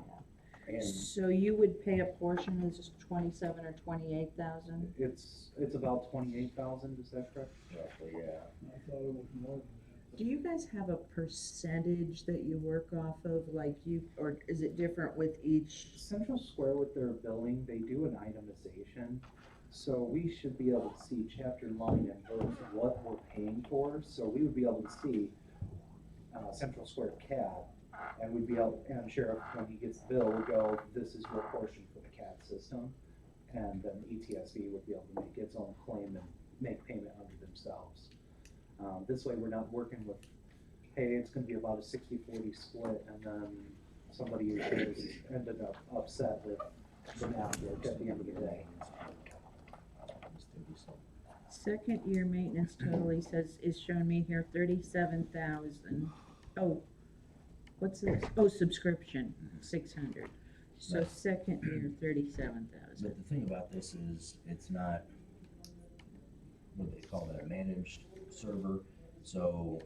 [SPEAKER 10] And
[SPEAKER 3] So you would pay a portion of just 27 or 28,000?
[SPEAKER 10] it's about 28,000, is that correct?
[SPEAKER 9] Roughly, yeah.
[SPEAKER 6] I thought it was more than
[SPEAKER 3] Do you guys have a percentage that you work off of, like you, or is it different with each?
[SPEAKER 10] Central Square with their billing, they do an itemization, so we should be able to see chapter, line, and verse what we're paying for, so we would be able to see, Central Square CAD, and we'd be able, and sheriff, when he gets the bill, would go, this is your portion for the CAD system, and then ETSB would be able to make its own claim and make payment under themselves. This way, we're not working with, hey, it's gonna be about a 60-40 split, and then somebody is ended up upset with the math work at the end of the day.
[SPEAKER 3] Second year maintenance total, he says, is showing me here 37,000. Oh, what's this? Oh, subscription, 600. So
[SPEAKER 9] Right.
[SPEAKER 3] second year, 37,000.
[SPEAKER 9] But the thing about this is, it's not, what do they call that, a managed server, so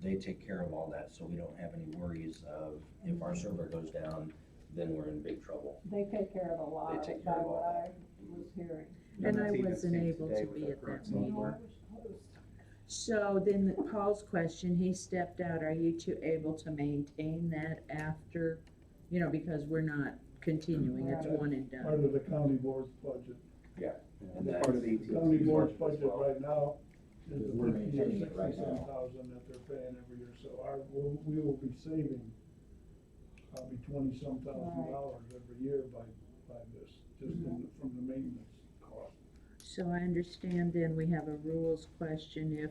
[SPEAKER 9] they take care of all that, so we don't have any worries of if our server goes down, then we're in big trouble.
[SPEAKER 2] They take care of a lot
[SPEAKER 9] They
[SPEAKER 2] of
[SPEAKER 9] take
[SPEAKER 2] it,
[SPEAKER 9] care
[SPEAKER 2] by
[SPEAKER 9] of all
[SPEAKER 2] what I
[SPEAKER 9] that.
[SPEAKER 2] was hearing.
[SPEAKER 3] And I
[SPEAKER 10] that's even
[SPEAKER 3] wasn't
[SPEAKER 10] seen
[SPEAKER 3] able
[SPEAKER 10] today
[SPEAKER 3] to
[SPEAKER 10] with
[SPEAKER 3] be
[SPEAKER 10] our
[SPEAKER 3] at
[SPEAKER 10] current
[SPEAKER 3] that meeting.
[SPEAKER 10] software.
[SPEAKER 3] So then Paul's question, he stepped out, are you two able to maintain that after, you know, because we're not continuing, it's
[SPEAKER 2] Right.
[SPEAKER 3] one and
[SPEAKER 6] Part
[SPEAKER 3] done.
[SPEAKER 6] of the county board's budget.
[SPEAKER 9] And
[SPEAKER 10] Part of the
[SPEAKER 9] that's,
[SPEAKER 10] ETSB.
[SPEAKER 6] The county board's
[SPEAKER 10] as
[SPEAKER 6] budget
[SPEAKER 10] well.
[SPEAKER 6] right now is the
[SPEAKER 9] We're maintaining it right
[SPEAKER 6] 67,000
[SPEAKER 9] now.
[SPEAKER 6] that they're paying every year, so we will be saving probably 20-some thousand dollars every year by this, just from the maintenance cost.
[SPEAKER 3] So I understand then we have a rules question if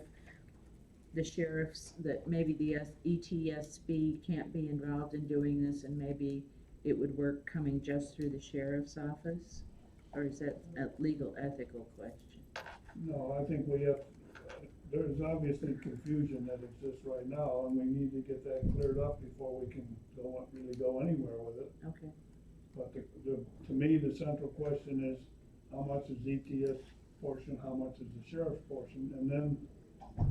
[SPEAKER 3] the sheriffs, that maybe the ETSB can't be involved in doing this and maybe it would work coming just through the sheriff's office? Or is that a legal ethical question?
[SPEAKER 6] No, I think we have, there's obviously confusion that exists right now, and we need to get that cleared up before we can really go anywhere with it.
[SPEAKER 3] Okay.
[SPEAKER 6] But to me, the central question is, how much is ETS portion, how much is the sheriff's portion? And then the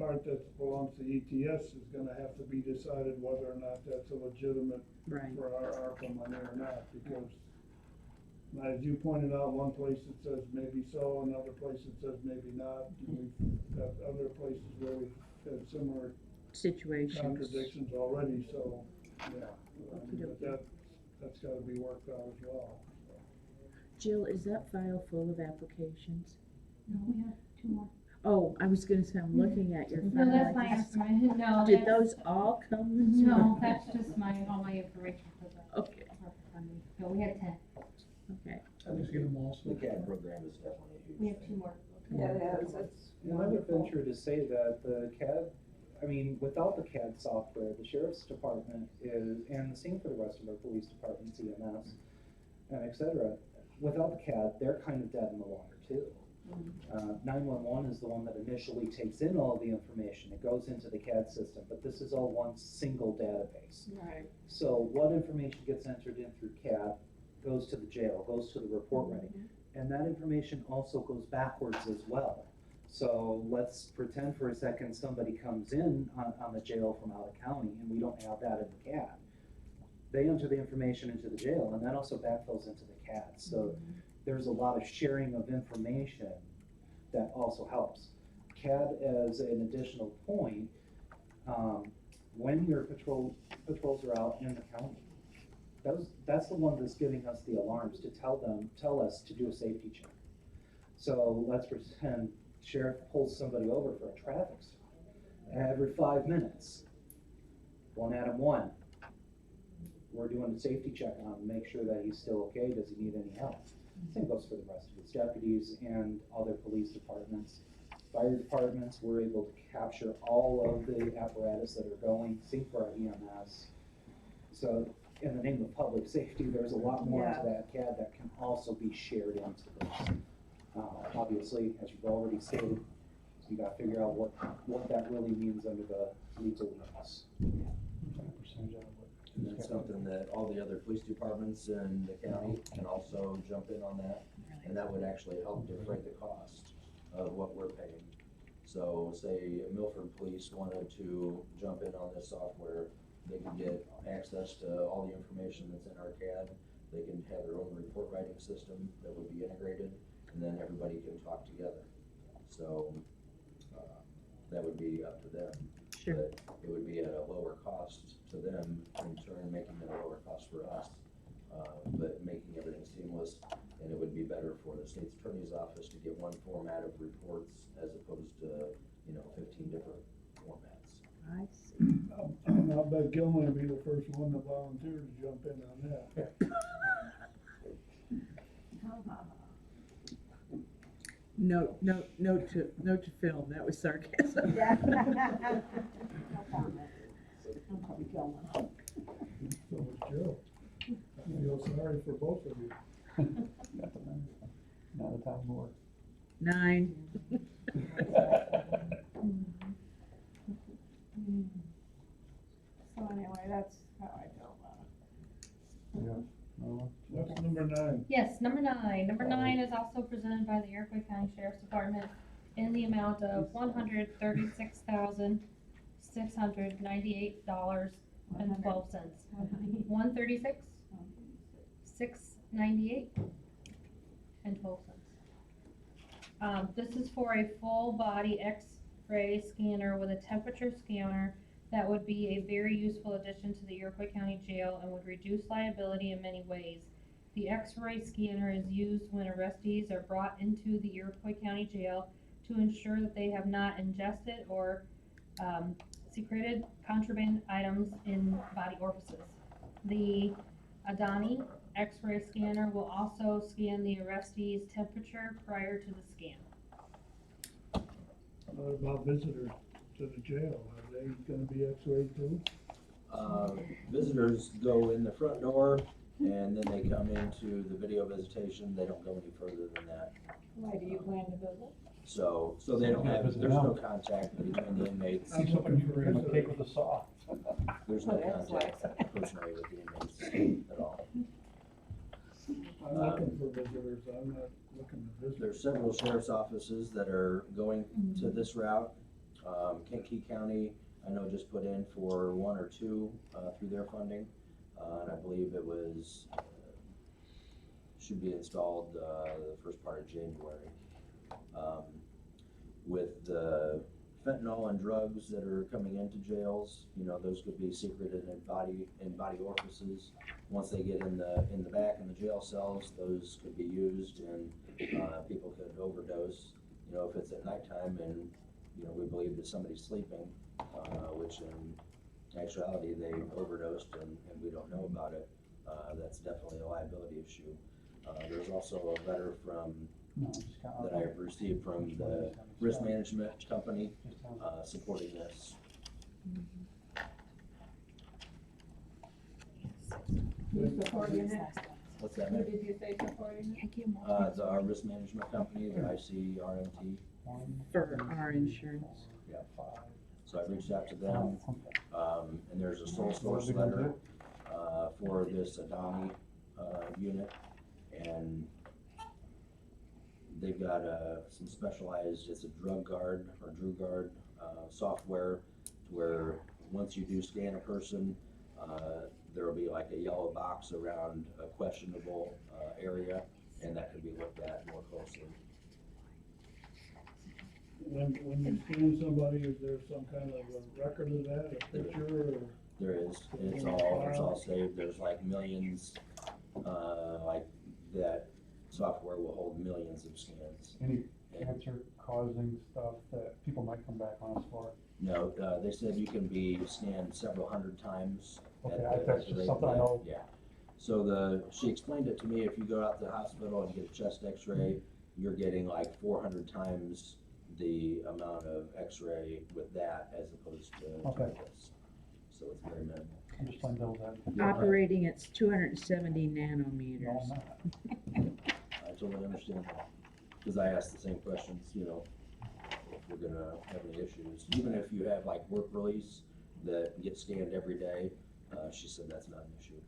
[SPEAKER 6] part that belongs to ETS is gonna have to be decided whether or not that's a legitimate
[SPEAKER 3] Right.
[SPEAKER 6] for our ARPA money or not, because as you pointed out, one place it says maybe so, another place it says maybe not. And we've got other places where we've had similar
[SPEAKER 3] Situations.
[SPEAKER 6] contradictions already, so, yeah.
[SPEAKER 3] Okey-dokey.
[SPEAKER 6] But that's gotta be worked out as well.
[SPEAKER 3] Jill, is that file full of applications?
[SPEAKER 4] No, we have 2 more.
[SPEAKER 3] Oh, I was gonna say, I'm looking at your file.
[SPEAKER 4] No, that's
[SPEAKER 3] I
[SPEAKER 4] my
[SPEAKER 3] just-
[SPEAKER 4] estimate, no,
[SPEAKER 3] Did
[SPEAKER 4] that's-
[SPEAKER 3] those all come this
[SPEAKER 4] No,
[SPEAKER 3] month?
[SPEAKER 4] that's just all my information for the
[SPEAKER 3] Okay,
[SPEAKER 4] ARPA funding. No, we had 10.
[SPEAKER 3] okay.
[SPEAKER 11] I just get them all.
[SPEAKER 9] the CAD program is definitely a huge.
[SPEAKER 4] We have 2 more.
[SPEAKER 2] Yeah, it is, it's
[SPEAKER 10] And I would
[SPEAKER 2] wonderful.
[SPEAKER 10] venture to say that the CAD, I mean, without the CAD software, the sheriff's department is, and the same for the rest of our police departments, EMS, and et cetera, without the CAD, they're kind of dead in the water too. 911 is the one that initially takes in all the information, it goes into the CAD system, but this is all one single database.
[SPEAKER 2] Right.
[SPEAKER 10] So what information gets entered in through CAD goes to the jail, goes to the report writing. And that information also goes backwards as well. So let's pretend for a second somebody comes in on the jail from out of county and we don't have that in the CAD. They enter the information into the jail and that also backfills into the CAD. So there's a lot of sharing of information that also helps. CAD as an additional point, when your patrols are out in the county, that's the one that's giving us the alarms to tell us to do a safety check. So let's pretend sheriff pulls somebody over for a traffic stop. Every 5 minutes, 1 Adam 1, we're doing a safety check on him, make sure that he's still okay, does he need any help? Same goes for the rest of his deputies and other police departments. Fire departments, we're able to capture all of the apparatus that are going, same for our EMS. So in the name of public safety, there's a lot more
[SPEAKER 2] Yeah.
[SPEAKER 10] to that CAD that can also be shared into this. Obviously, as you've already stated, you gotta figure out what that really means under the legal limits.
[SPEAKER 1] Percentage out of what?
[SPEAKER 9] And that's something that all the other police departments in the county can also jump in on that, and that would actually help defray the cost of what we're paying. So say Milford Police wanted to jump in on this software, they can get access to all the information that's in our CAD, they can have their own report writing system that would be integrated, and then everybody can talk together. So, that would be up to them.
[SPEAKER 3] Sure.
[SPEAKER 9] But it would be at a lower cost to them, in turn making it a lower cost for us, but making everything seamless. And it would be better for the state's attorney's office to get one format of reports as opposed to, 15 different formats.
[SPEAKER 3] I see.
[SPEAKER 6] I'll bet Gilman will be the first one to volunteer to jump in on that.
[SPEAKER 3] Note to film, that was sarcasm.
[SPEAKER 2] Yeah. No comment. I'm probably killing them.
[SPEAKER 6] So was Joe. I feel sorry for both of you.
[SPEAKER 1] Now the town board.
[SPEAKER 3] 9.
[SPEAKER 2] So anyway, that's how I feel about it.
[SPEAKER 1] Yeah. No,
[SPEAKER 6] What's number 9?
[SPEAKER 4] Yes, number 9. Number 9 is also presented by the Iroquois County Sheriff's Department in the amount of $136,698.12. 136, 698 and 12 cents. This is for a full body X-ray scanner with a temperature scanner that would be a very useful addition to the Iroquois County Jail and would reduce liability in many ways. The X-ray scanner is used when arrestees are brought into the Iroquois County Jail to ensure that they have not ingested or secreted contraband items in body orifices. The Adani X-ray scanner will also scan the arrestee's temperature prior to the scan.
[SPEAKER 6] What about visitors to the jail? Are they gonna be X-rayed too?
[SPEAKER 9] Visitors go in the front door and then they come into the video visitation. They don't go any further than that.
[SPEAKER 2] Why do you plan to visit?
[SPEAKER 9] So they don't have, there's no contact between the inmates.
[SPEAKER 1] see something you bring a cake with a saw.
[SPEAKER 9] There's no
[SPEAKER 2] Oh, that's
[SPEAKER 9] contact personally with the inmates at all.
[SPEAKER 6] I'm looking for visitors, I'm not looking to visit.
[SPEAKER 9] There's several sheriff's offices that are going to this route. Kankakee County, I know, just put in for 1 or 2 through their funding. And I believe it was, should be installed the first part of January. With the fentanyl and drugs that are coming into jails, those could be secreted in body orifices. Once they get in the back in the jail cells, those could be used and people could overdose. If it's at nighttime and we believe that somebody's sleeping, which in actuality they overdosed and we don't know about it, that's definitely a liability issue. There's also a letter that I have received from the risk management company supporting this.
[SPEAKER 2] You supporting it?
[SPEAKER 9] What's that?
[SPEAKER 2] Who did you say supporting it?
[SPEAKER 9] Our risk management company, the ICRMT.
[SPEAKER 3] For our insurance.
[SPEAKER 9] Yeah. So I reached out to them, and there's a sole source letter for this Adani unit, and they've got some specialized, it's a drug guard or Drew guard software, where once you do scan a person, there will be like a yellow box around a questionable area, and that could be looked at more closely.
[SPEAKER 6] When you scan somebody, is there some kind of a record of that, a picture or?
[SPEAKER 9] There is, and it's all saved. There's like millions, like that software will hold millions of scans.
[SPEAKER 1] Any cancer causing stuff that people might come back on us for?
[SPEAKER 9] No, they said you can be scanned several hundred times.
[SPEAKER 1] Okay,
[SPEAKER 9] at
[SPEAKER 1] that's
[SPEAKER 9] the
[SPEAKER 1] just
[SPEAKER 9] rate
[SPEAKER 1] something I
[SPEAKER 9] that-
[SPEAKER 1] know.
[SPEAKER 9] Yeah. So she explained it to me, if you go out to the hospital and get a chest x-ray, you're getting like 400 times the amount of x-ray with that as opposed to this. So it's very minimal.
[SPEAKER 1] I'm just playing devil's advocate.
[SPEAKER 3] Operating at 270
[SPEAKER 1] No,
[SPEAKER 3] nanometers.
[SPEAKER 1] I'm not.
[SPEAKER 9] I totally understand that, because I asked the same questions, if we're gonna have any issues. Even if you have like work release that gets scanned every day, she said that's not an issue.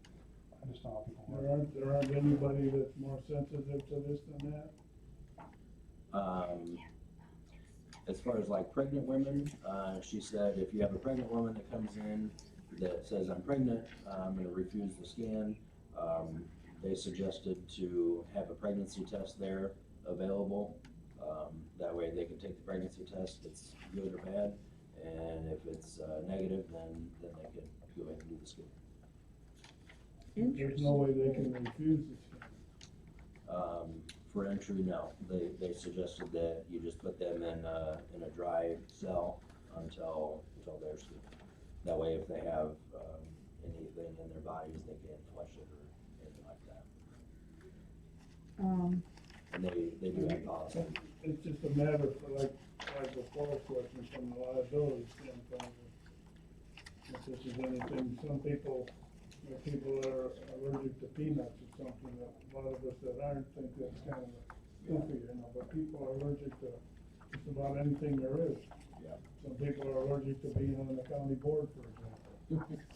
[SPEAKER 1] I just don't know how people work.
[SPEAKER 6] There aren't anybody that's more sensitive to this than that?
[SPEAKER 9] As far as like pregnant women, she said if you have a pregnant woman that comes in that says, I'm pregnant, I'm gonna refuse the scan, they suggested to have a pregnancy test there available. That way they can take the pregnancy test, if it's good or bad, and if it's, negative, then they could go ahead and do the scan.
[SPEAKER 6] There's no way they can refuse this.
[SPEAKER 9] For entry, no, they suggested that you just put them in a dry cell until they're scanned. That way, if they have, anything in their bodies, they can't flush it or anything like that. And they do have policy.
[SPEAKER 6] It's just a matter for like the Paul's question from the liability standpoint. If this is anything, some people, like people that are allergic to peanuts or something, that a lot of us that aren't think that's kind of goofy, you know, but people are allergic to just about anything there is.
[SPEAKER 9] Yeah.
[SPEAKER 6] Some people are allergic to being on the county board, for example.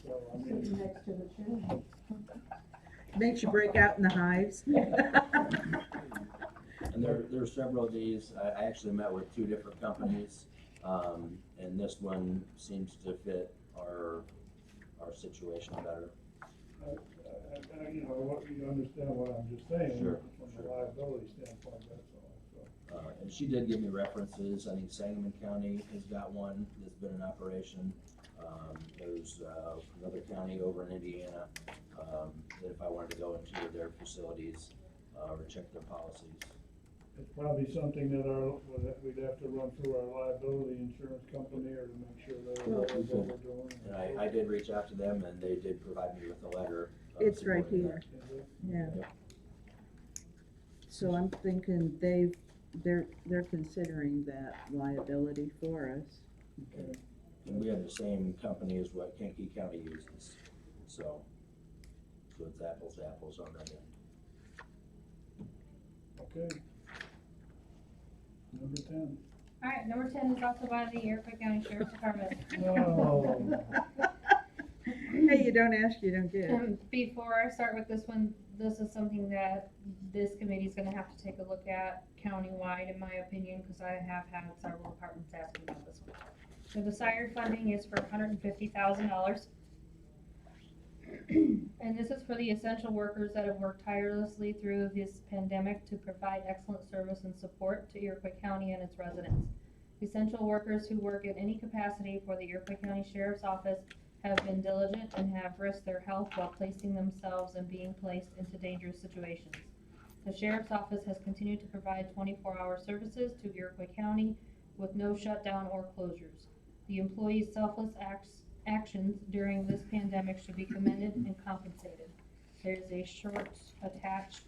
[SPEAKER 6] So, I mean,
[SPEAKER 2] Sitting next to the chair.
[SPEAKER 3] Makes you break out in the hives.
[SPEAKER 9] And there are several of these. I actually met with 2 different companies, and this one seems to fit our situation better.
[SPEAKER 6] you know, what, you understand what I'm just saying,
[SPEAKER 9] Sure,
[SPEAKER 6] from
[SPEAKER 9] sure.
[SPEAKER 6] a liability standpoint, that's all, so.
[SPEAKER 9] And she did give me references. I think Sangamon County has got one that's been in operation. There's another county over in Indiana, that if I wanted to go into their facilities, or check their policies.
[SPEAKER 6] It's probably something that we'd have to run through our liability insurance company or to make sure they're aware of what we're doing.
[SPEAKER 9] And I did reach out to them, and they did provide me with a letter.
[SPEAKER 3] It's right
[SPEAKER 9] supporting
[SPEAKER 3] here,
[SPEAKER 6] Is it?
[SPEAKER 3] yeah.
[SPEAKER 9] Yep.
[SPEAKER 3] So I'm thinking they're considering that liability for us.
[SPEAKER 6] Okay,
[SPEAKER 9] And we have the same company as what Kankakee County uses, so it's apples to apples on that end.
[SPEAKER 6] okay. Number 10.
[SPEAKER 4] Alright, number 10 is also by the Iroquois County Sheriff's Department.
[SPEAKER 6] Oh.
[SPEAKER 3] Hey, you don't ask, you don't get.
[SPEAKER 4] Before I start with this one, this is something that this committee's gonna have to take a look at countywide, in my opinion, because I have had several departments asking about this one. The desired funding is for $150,000. And this is for the essential workers that have worked tirelessly through this pandemic to provide excellent service and support to Iroquois County and its residents. Essential workers who work in any capacity for the Iroquois County Sheriff's Office have been diligent and have risked their health while placing themselves and being placed into dangerous situations. The Sheriff's Office has continued to provide 24-hour services to Iroquois County with no shutdown or closures. The employees' selfless actions during this pandemic should be commended and compensated. There's a short attached,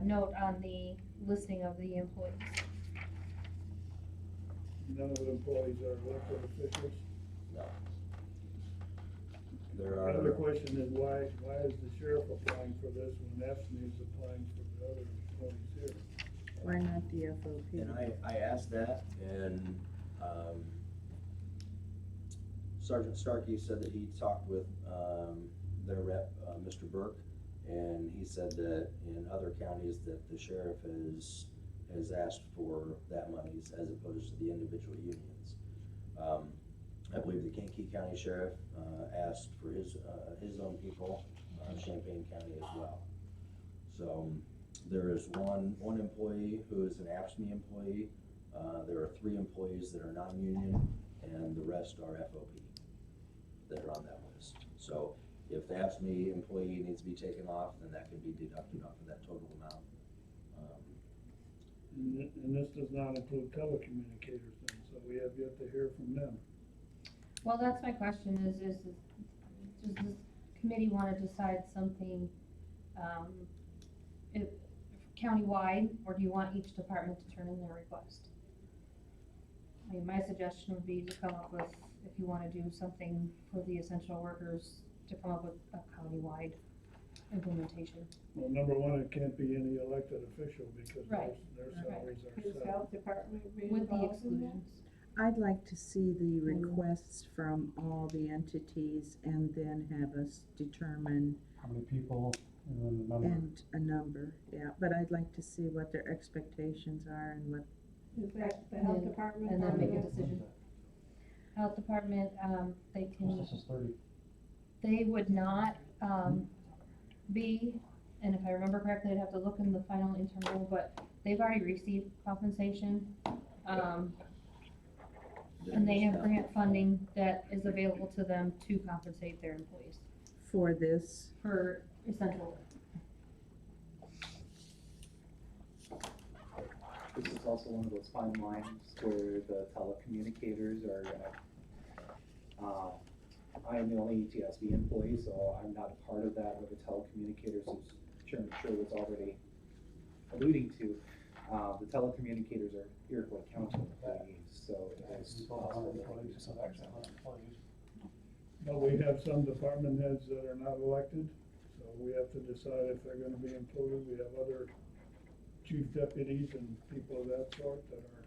[SPEAKER 4] note on the listing of the employees.
[SPEAKER 6] None of the employees are elected officials.
[SPEAKER 9] No. There
[SPEAKER 6] The other
[SPEAKER 9] are,
[SPEAKER 6] question is why is the sheriff applying for this when AFSCME is applying for the other employees here?
[SPEAKER 3] Why not the FOP?
[SPEAKER 9] and I asked that, and, Sergeant Starkey said that he talked with, their rep, Mr. Burke, and he said that in other counties that the sheriff has asked for that monies as opposed to the individual unions. I believe the Kankakee County Sheriff, asked for his own people, Champaign County as well. So, there is one employee who is an AFSCME employee, there are 3 employees that are non-union, and the rest are FOP that are on that list. So, if the AFSCME employee needs to be taken off, then that can be deducted off of that total amount.
[SPEAKER 6] And this does not include telecommunicators then, so we have yet to hear from them.
[SPEAKER 4] Well, that's my question is does this committee wanna decide something, if countywide, or do you want each department to turn in their request? I mean, my suggestion would be to come up with, if you wanna do something for the essential workers, to come up with a countywide implementation.
[SPEAKER 6] Well, number one, it can't be any elected official because
[SPEAKER 4] Right.
[SPEAKER 6] their
[SPEAKER 4] Right.
[SPEAKER 6] salaries are
[SPEAKER 2] His
[SPEAKER 6] set.
[SPEAKER 2] health department being
[SPEAKER 4] With the
[SPEAKER 2] involved in that?
[SPEAKER 4] exclusions.
[SPEAKER 3] I'd like to see the requests from all the entities and then have us determine
[SPEAKER 1] How many people and then the number.
[SPEAKER 3] and a number, yeah, but I'd like to see what their expectations are and what,
[SPEAKER 2] Is that the health department?
[SPEAKER 4] And then
[SPEAKER 2] part of
[SPEAKER 4] make a
[SPEAKER 2] it?
[SPEAKER 4] decision. Health department, they can,
[SPEAKER 1] This is 30.
[SPEAKER 4] they would not, be, and if I remember correctly, I'd have to look in the final internal, but they've already received compensation. And they have grant funding that is available to them to compensate their employees
[SPEAKER 3] For this,
[SPEAKER 4] for essential work.
[SPEAKER 10] This is also one of those fine lines where the telecommunicators are gonna, I am the only ETSB employee, so I'm not a part of that, with the telecommunicators, as Chairman Sherwood's already alluding to. The telecommunicators are Iroquois County employees, so it is possible that they do something like that.
[SPEAKER 6] But we have some department heads that are not elected, so we have to decide if they're gonna be included. We have other chief deputies and people of that sort that are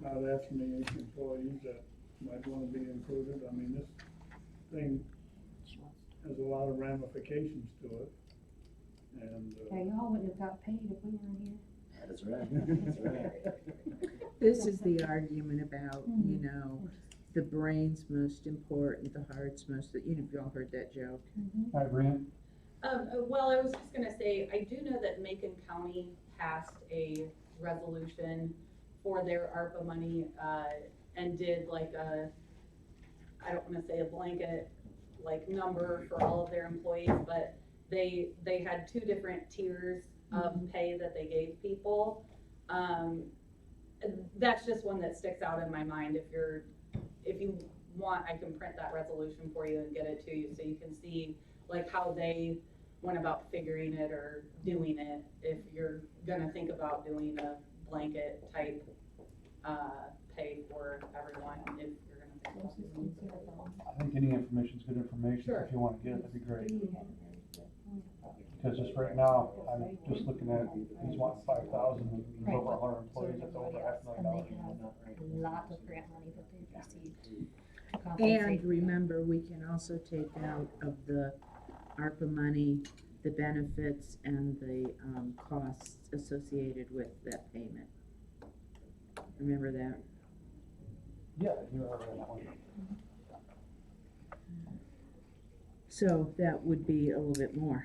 [SPEAKER 6] not AFSCME employees that might wanna be included. I mean, this thing has a lot of ramifications to it. And,
[SPEAKER 4] Yeah, y'all wouldn't have got paid if we weren't here.
[SPEAKER 9] That's right, that's right.
[SPEAKER 3] this is the argument about, you know, the brain's most important, the heart's most, you've all heard that joke.
[SPEAKER 1] Hi, Brian.
[SPEAKER 8] Well, I was just gonna say, I do know that Macon County passed a resolution for their ARPA money, and did like I don't wanna say a blanket, like, number for all of their employees, but they had 2 different tiers of pay that they gave people. That's just one that sticks out in my mind. If you want, I can print that resolution for you and get it to you, so you can see like how they went about figuring it or doing it, if you're gonna think about doing a blanket type, pay for everyone, if you're gonna think about doing it.
[SPEAKER 1] I think any information's good information.
[SPEAKER 8] Sure.
[SPEAKER 1] If you wanna get it, that'd be great. Because just right now, I'm just looking at, he's wanting 5,000, and he's over 100 employees, that's over $500,000.
[SPEAKER 4] Lots of grant money that they've received to
[SPEAKER 3] And
[SPEAKER 4] compensate.
[SPEAKER 3] remember, we can also take out of the ARPA money, the benefits and the, costs associated with that payment. Remember that?
[SPEAKER 1] Yeah, you're right on that one.
[SPEAKER 3] So that would be a little bit more.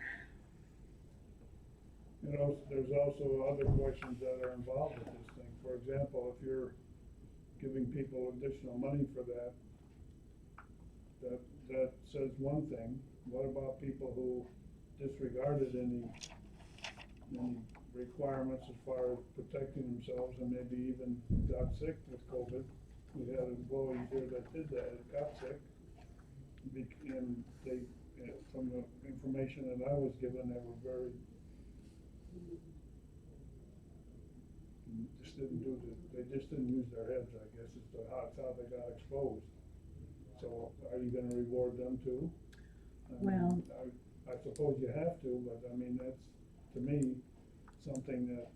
[SPEAKER 6] you know, there's also other questions that are involved with this thing. For example, if you're giving people additional money for that says one thing. What about people who disregarded any requirements as far as protecting themselves and maybe even got sick with COVID? We had employees here that did that, and got sick. And they, from the information that I was given, they were very, they just didn't use their heads, I guess, as to how they got exposed. So are you gonna reward them too? I mean, I suppose you have to, but I mean, that's, to me, something that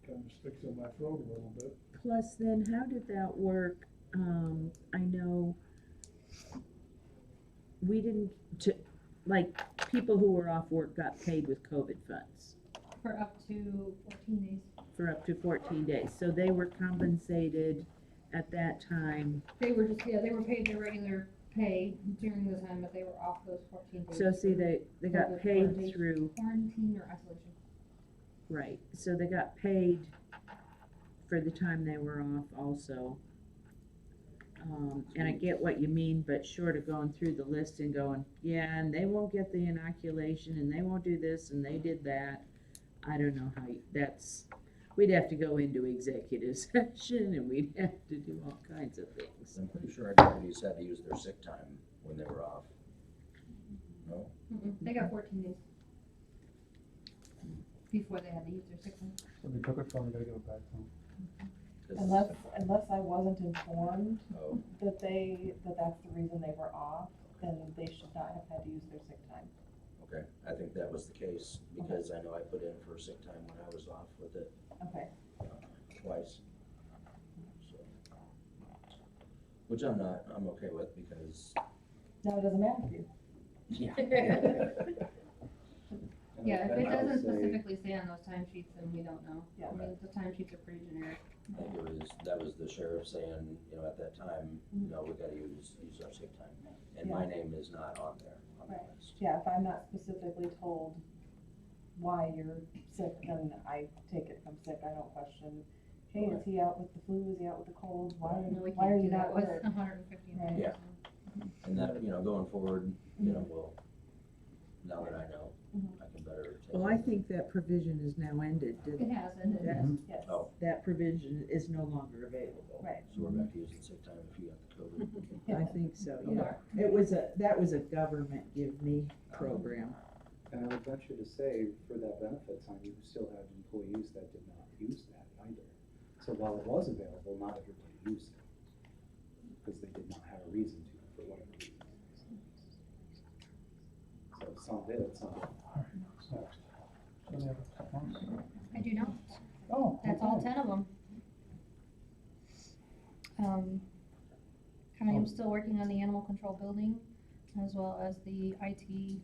[SPEAKER 6] kind of sticks in my throat a little bit.
[SPEAKER 3] Plus then, how did that work? I know we didn't, like, people who were off work got paid with COVID funds.
[SPEAKER 4] For up to 14 days.
[SPEAKER 3] For up to 14 days, so they were compensated at that time.
[SPEAKER 4] They were just, they were paid their regular pay during the time that they were off those 14 days.
[SPEAKER 3] So see, they got
[SPEAKER 4] COVID
[SPEAKER 3] paid
[SPEAKER 4] quarantine-
[SPEAKER 3] through,
[SPEAKER 4] Quarantine or isolation.
[SPEAKER 3] right, so they got paid for the time they were off also. And I get what you mean, but short of going through the list and going, yeah, and they won't get the inoculation, and they won't do this, and they did that. I don't know how, we'd have to go into executive session, and we'd have to do all kinds of things.
[SPEAKER 9] I'm pretty sure our deputies had to use their sick time when they were off. No?
[SPEAKER 4] They got 14 days. Before they had to use their sick time.
[SPEAKER 1] So they took it from, we gotta give it back to them.
[SPEAKER 9] 'Cause-
[SPEAKER 2] Unless I wasn't informed
[SPEAKER 9] Oh,
[SPEAKER 2] that that's the reason they were off, then they should not have had to use their sick time.
[SPEAKER 9] okay, I think that was the case, because I know I put in for sick time when I was off with it
[SPEAKER 2] Okay.
[SPEAKER 9] twice. So, which I'm okay with, because.
[SPEAKER 2] No, it doesn't matter to you.
[SPEAKER 9] Yeah.
[SPEAKER 4] Yeah, if it
[SPEAKER 10] And I would
[SPEAKER 4] doesn't
[SPEAKER 10] say-
[SPEAKER 4] specifically say on those timesheets, then we don't know.
[SPEAKER 2] Yeah.
[SPEAKER 4] I mean, the timesheets are pretty generic.
[SPEAKER 9] I think that was the sheriff saying, you know, at that time, no, we gotta use our sick time. And my name is not on there, on the
[SPEAKER 2] Right.
[SPEAKER 9] list.
[SPEAKER 2] Yeah, if I'm not specifically told why you're sick, then I take it from sick, I don't question, hey, is he out with the flu, is he out with the cold, why
[SPEAKER 4] No, we
[SPEAKER 2] are
[SPEAKER 4] can't
[SPEAKER 2] you
[SPEAKER 4] do that
[SPEAKER 2] not
[SPEAKER 4] with
[SPEAKER 2] work?
[SPEAKER 4] 150
[SPEAKER 2] Right.
[SPEAKER 4] employees.
[SPEAKER 9] Yeah. And that, going forward, we'll, now that I know,
[SPEAKER 2] Mhm.
[SPEAKER 9] I can better take.
[SPEAKER 3] Well, I think that provision is now ended,
[SPEAKER 4] It has, and it
[SPEAKER 3] That-
[SPEAKER 4] has.
[SPEAKER 2] Yes,
[SPEAKER 9] Oh.
[SPEAKER 3] that provision is no longer available.
[SPEAKER 2] right.
[SPEAKER 9] So we're back to using sick time if you got the COVID.
[SPEAKER 3] I think so, yeah. That was a government give me program.
[SPEAKER 10] And I would venture to say, for that benefit time, you still had employees that did not use that either. So while it was available, not everybody used it, because they did not have a reason to, for whatever reason. So some did, some didn't.
[SPEAKER 1] Alright, what's next? Any other comments?
[SPEAKER 4] I do not.
[SPEAKER 1] Oh,
[SPEAKER 4] That's all
[SPEAKER 1] okay.
[SPEAKER 4] 10 of them. I am still working on the animal control building, as well as the IT.
[SPEAKER 1] We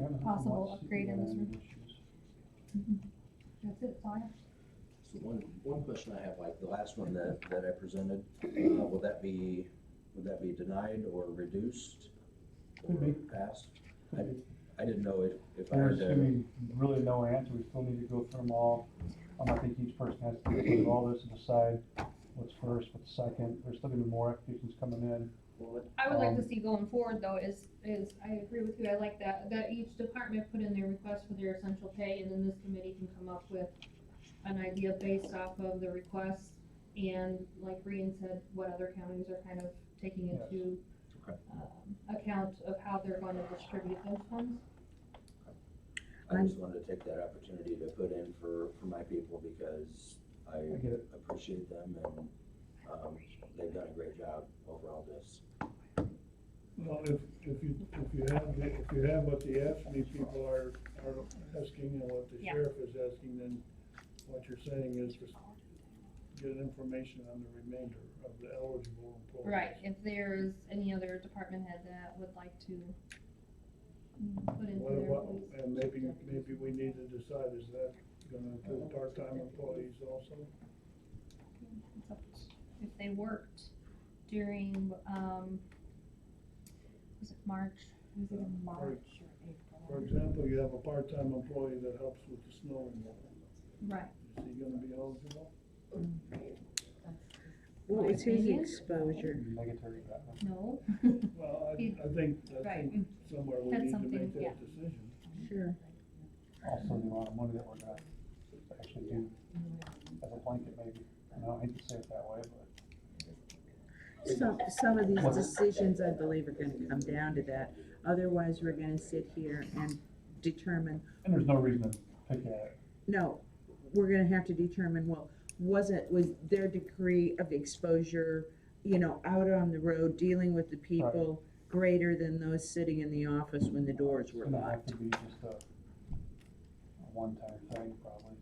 [SPEAKER 1] haven't heard
[SPEAKER 4] possible
[SPEAKER 1] much
[SPEAKER 4] upgrade in this
[SPEAKER 1] CPI
[SPEAKER 4] room.
[SPEAKER 1] issues.
[SPEAKER 4] That's it, that's all I have.
[SPEAKER 9] So one question I have, like the last one that I presented, would that be denied or reduced?
[SPEAKER 1] Could
[SPEAKER 9] Or
[SPEAKER 1] be.
[SPEAKER 9] passed?
[SPEAKER 1] Could be.
[SPEAKER 9] I didn't know if I had
[SPEAKER 1] There's
[SPEAKER 9] to.
[SPEAKER 1] gonna be really no answer, we still need to go through them all. I think each person has to go through all this and decide what's first, what's second, there's still gonna be more applications coming in.
[SPEAKER 4] I would like to see going forward though, is I agree with you, I like that each department put in their request for their essential pay, and then this committee can come up with an idea based off of the requests, and like Ryan said, what other counties are kind of taking
[SPEAKER 1] Yes.
[SPEAKER 4] into account of how they're going to distribute those funds.
[SPEAKER 9] I just wanted to take that opportunity to put in for my people because I
[SPEAKER 1] get it.
[SPEAKER 9] appreciate them and, they've done a great job over all this.
[SPEAKER 6] Well, if you have what the AFSCME people are asking and what the
[SPEAKER 4] Yeah.
[SPEAKER 6] sheriff is asking, then what you're saying is just get information on the remainder of the eligible employees.
[SPEAKER 4] Right, if there's any other department head that would like to put into their employees.
[SPEAKER 6] And maybe we need to decide, is that gonna include part-time employees also?
[SPEAKER 4] It's up to- If they worked during, was it March?
[SPEAKER 2] Was it in March or April?
[SPEAKER 6] For example, you have a part-time employee that helps with the snow removal.
[SPEAKER 4] Right.
[SPEAKER 6] Is he gonna be eligible?
[SPEAKER 3] What was his
[SPEAKER 4] opinion?
[SPEAKER 3] exposure?
[SPEAKER 1] Negatory that one.
[SPEAKER 4] No.
[SPEAKER 6] Well, I
[SPEAKER 4] He-
[SPEAKER 6] think
[SPEAKER 4] right.
[SPEAKER 6] somewhere we
[SPEAKER 4] That's
[SPEAKER 6] need to
[SPEAKER 4] something,
[SPEAKER 6] make
[SPEAKER 4] yeah.
[SPEAKER 6] that decision.
[SPEAKER 3] Sure.
[SPEAKER 1] Also, the amount of money that we're gonna actually do as a blanket maybe, I hate to say it that way, but.
[SPEAKER 3] Some of these decisions, I believe, are gonna come down to that. Otherwise, we're gonna sit here and determine,
[SPEAKER 1] And there's no reason to pick at it.
[SPEAKER 3] no, we're gonna have to determine, well, was their degree of exposure, out on the road, dealing with the people, greater than those sitting in the office when the doors were
[SPEAKER 1] It's gonna have
[SPEAKER 3] locked?
[SPEAKER 1] to be just a one-time thing probably.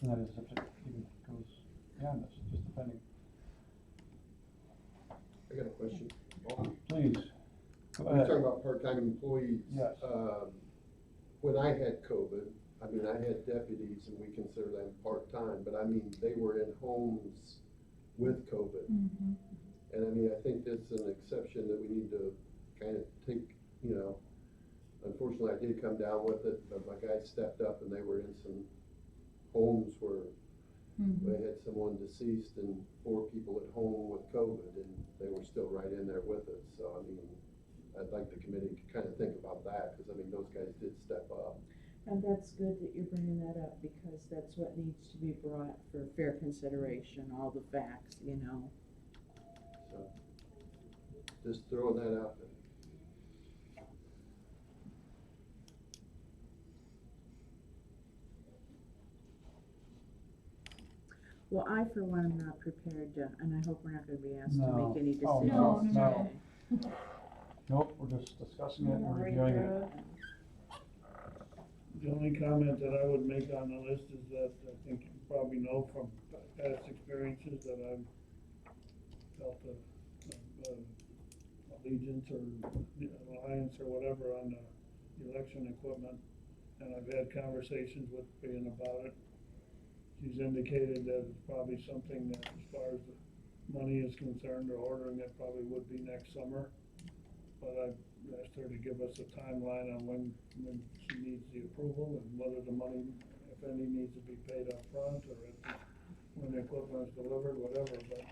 [SPEAKER 1] And that is if it even goes beyond this, just depending.
[SPEAKER 12] I got a question.
[SPEAKER 1] Please, go
[SPEAKER 12] We're
[SPEAKER 1] ahead.
[SPEAKER 12] talking about part-time employees.
[SPEAKER 1] Yes.
[SPEAKER 12] When I had COVID, I had deputies and we consider them part-time, but they were in homes with COVID.
[SPEAKER 4] Mm-hmm.
[SPEAKER 12] And I think that's an exception that we need to kind of take, unfortunately I did come down with it, but my guys stepped up and they were in some homes where
[SPEAKER 4] Mm-hmm.
[SPEAKER 12] they had someone deceased and 4 people at home with COVID and they were still right in there with it. So, I'd like the committee to kind of think about that, because those guys did step up.
[SPEAKER 3] And that's good that you're bringing that up, because that's what needs to be brought for fair consideration, all the facts,
[SPEAKER 12] So, just throwing that out there.
[SPEAKER 3] Well, I, for one, am not prepared to, and I hope we're not gonna be asked to
[SPEAKER 1] No.
[SPEAKER 3] make any
[SPEAKER 1] Oh,
[SPEAKER 3] decisions
[SPEAKER 1] no,
[SPEAKER 3] today.
[SPEAKER 1] Nope, we're just discussing it and
[SPEAKER 2] Right
[SPEAKER 1] reviewing it.
[SPEAKER 2] there.
[SPEAKER 6] The only comment that I would make on the list is that I think you probably know from past experiences that I've felt allegiance or alliance or whatever on the election equipment. And I've had conversations with Brian about it. She's indicated that it's probably something that, as far as the money is concerned, or ordering it probably would be next summer. But asked her to give us a timeline on when she needs the approval and whether the money, if any, needs to be paid up front or when the equipment is delivered, whatever, but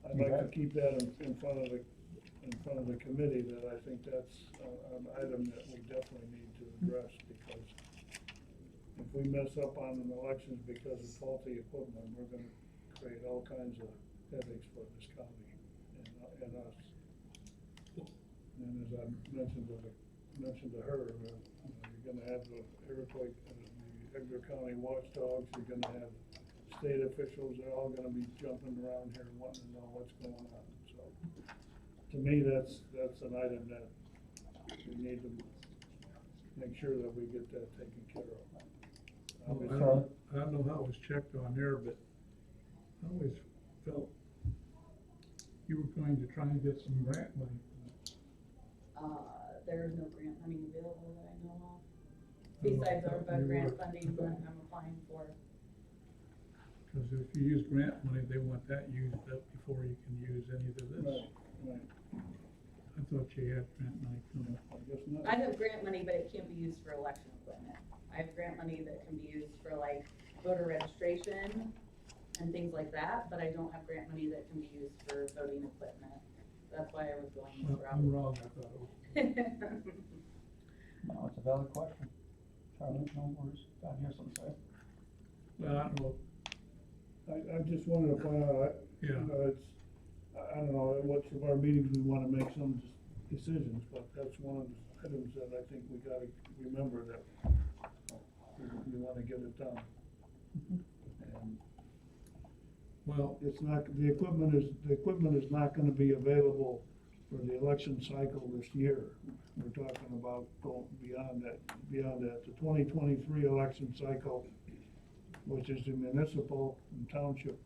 [SPEAKER 6] I'd like to keep that in front of the committee, that I think that's an item that we definitely need to address, because if we mess up on an elections because of faulty equipment, we're gonna create all kinds of headaches for this county and us. And as I mentioned to her, you're gonna have the earthquake, the Edgar County watchdogs, you're gonna have state officials, they're all gonna be jumping around here wanting to know what's going on, so. To me, that's an item that we need to make sure that we get that taken care of.
[SPEAKER 11] I don't know how it was checked on there, but I always felt you were going to try and get some grant money.
[SPEAKER 8] There's no grant money available that I know of, besides ARPA grant funding that I'm applying for.
[SPEAKER 11] Cause if you use grant money, they want that used up before you can use any of this.
[SPEAKER 6] Right.
[SPEAKER 11] I thought you had grant money coming.
[SPEAKER 6] I guess not.
[SPEAKER 8] I have grant money, but it can't be used for election equipment. I have grant money that can be used for like voter registration and things like that, but I don't have grant money that can be used for voting equipment. That's why I was going this
[SPEAKER 11] Well,
[SPEAKER 8] route.
[SPEAKER 11] I'm wrong, I thought it was.
[SPEAKER 1] No, it's a valid question. Charlie, no worries, God, here's something to say.
[SPEAKER 11] Well, I don't know,
[SPEAKER 6] I just wanted to point out,
[SPEAKER 11] yeah.
[SPEAKER 6] I don't know, at which of our meetings we wanna make some decisions, but that's one of the items that I think we gotta remember, that we wanna get it done. And
[SPEAKER 11] Well,
[SPEAKER 6] it's not, the equipment is not gonna be available for the election cycle this year. We're talking about going beyond that. The 2023 election cycle, which is the municipal and township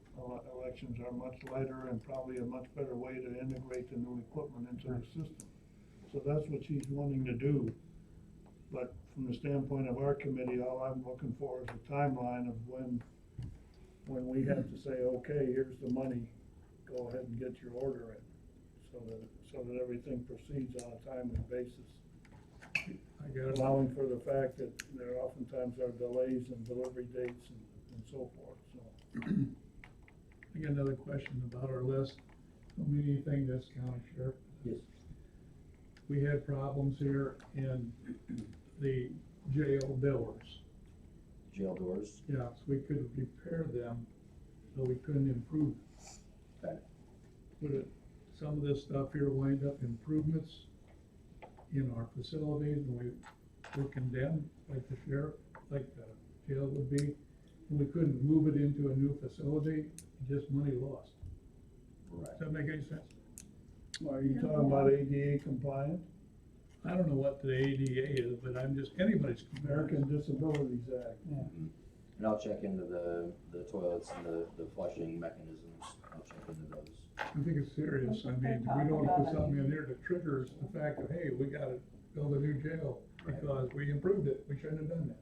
[SPEAKER 6] elections, are much lighter and probably a much better way to integrate the new equipment into the system. So that's what she's wanting to do. But from the standpoint of our committee, all I'm looking for is a timeline of when we have to say, okay, here's the money, go ahead and get your order in, so that everything proceeds on a timely basis.
[SPEAKER 11] I got it.
[SPEAKER 6] Allowing for the fact that there oftentimes are delays in delivery dates and so forth, so.
[SPEAKER 11] I got another question about our list. Don't mean anything to this county sheriff.
[SPEAKER 9] Yes.
[SPEAKER 11] We had problems here in the jail doors.
[SPEAKER 9] Jail doors.
[SPEAKER 11] Yeah, so we couldn't repair them, so we couldn't improve. Would it, some of this stuff here wind up improvements in our facilities, and we're condemned, like the sheriff, like the jail would be, and we couldn't move it into a new facility, just money lost.
[SPEAKER 9] Right.
[SPEAKER 11] Does that make any sense?
[SPEAKER 6] Are you talking about ADA compliant?
[SPEAKER 11] I don't know what the ADA is, but I'm just, anybody's
[SPEAKER 6] American Disabilities Act.
[SPEAKER 9] And I'll check into the toilets and the flushing mechanisms. I'll check into those.
[SPEAKER 11] I think it's serious. I mean, we don't wanna put something in there that triggers the fact that, hey, we gotta build a new jail because we improved it. We shouldn't have done that.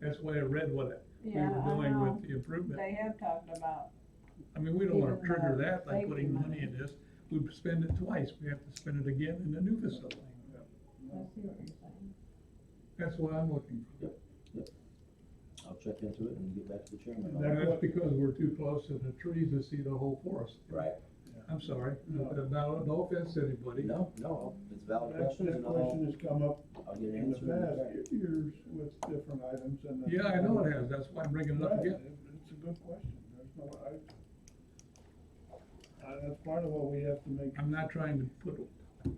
[SPEAKER 11] That's why I read what we
[SPEAKER 2] Yeah,
[SPEAKER 11] were
[SPEAKER 2] I
[SPEAKER 11] doing
[SPEAKER 2] know.
[SPEAKER 11] with the improvement.
[SPEAKER 2] They have talked about,
[SPEAKER 11] I mean, we don't wanna
[SPEAKER 2] Even
[SPEAKER 11] trigger
[SPEAKER 2] the
[SPEAKER 11] that by
[SPEAKER 2] safety
[SPEAKER 11] putting money
[SPEAKER 2] money.
[SPEAKER 11] in this. We spend it twice. We have to spend it again in the new facility.
[SPEAKER 2] I see what you're saying.
[SPEAKER 11] That's what I'm looking for.
[SPEAKER 9] I'll check into it and get back to the chairman. on
[SPEAKER 11] And
[SPEAKER 9] that.
[SPEAKER 11] that's because we're too close to the trees to see the whole forest.
[SPEAKER 9] Right.
[SPEAKER 11] I'm sorry. No offense to anybody.
[SPEAKER 9] No, it's valid
[SPEAKER 6] That
[SPEAKER 9] questions and
[SPEAKER 6] question has come up
[SPEAKER 9] I'll get an
[SPEAKER 6] in the
[SPEAKER 9] answer. in the
[SPEAKER 6] past years with different items and.
[SPEAKER 11] Yeah, I know it has. That's why I'm bringing it up
[SPEAKER 6] Right,
[SPEAKER 11] again.
[SPEAKER 6] it's a good question, there's no, that's part of what we have to make.
[SPEAKER 11] I'm not trying to put a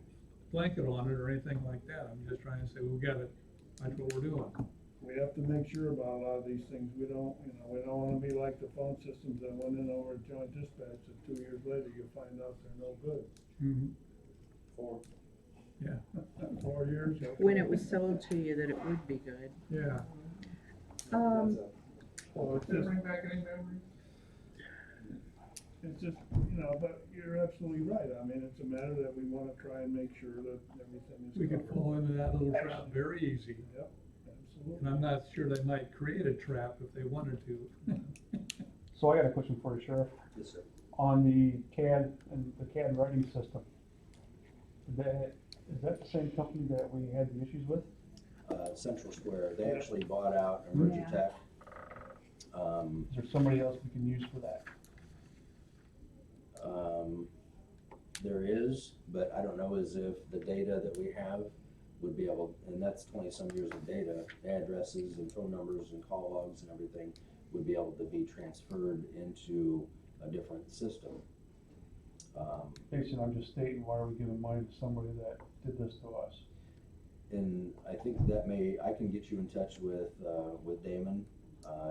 [SPEAKER 11] blanket on it or anything like that. I'm just trying to say, we got it. That's what we're doing.
[SPEAKER 6] We have to make sure about a lot of these things, we don't wanna be like the phone systems that went in over joint dispatch, and 2 years later you find out they're no good.
[SPEAKER 11] Mm-hmm.
[SPEAKER 9] 4.
[SPEAKER 11] Yeah,
[SPEAKER 6] 4 years.
[SPEAKER 3] When it was sold to you that it would be good.
[SPEAKER 11] yeah.
[SPEAKER 6] Well, it's
[SPEAKER 11] Did it
[SPEAKER 6] just,
[SPEAKER 11] bring back any memories?
[SPEAKER 6] but you're absolutely right, I mean, it's a matter that we wanna try and make sure that everything is
[SPEAKER 11] We could
[SPEAKER 6] covered.
[SPEAKER 11] fall into that little trap very easy.
[SPEAKER 6] Yep,
[SPEAKER 11] And
[SPEAKER 6] absolutely.
[SPEAKER 11] I'm not sure they might create a trap if they wanted to.
[SPEAKER 1] So I got a question for you, Sheriff.
[SPEAKER 9] Yes, sir.
[SPEAKER 1] On the CAD and the CAD writing system, Is that the same company that we had the issues with?
[SPEAKER 9] Central Square, they actually bought out Emergitech.
[SPEAKER 1] Is there somebody else we can use for that?
[SPEAKER 9] There is, but I don't know as if the data that we have would be able, and that's 20-some years of data, addresses and phone numbers and call logs and everything would be able to be transferred into a different system.
[SPEAKER 1] Basically, I'm just stating, why are we giving money to somebody that did this to us?
[SPEAKER 9] And I think that I can get you in touch with Damon,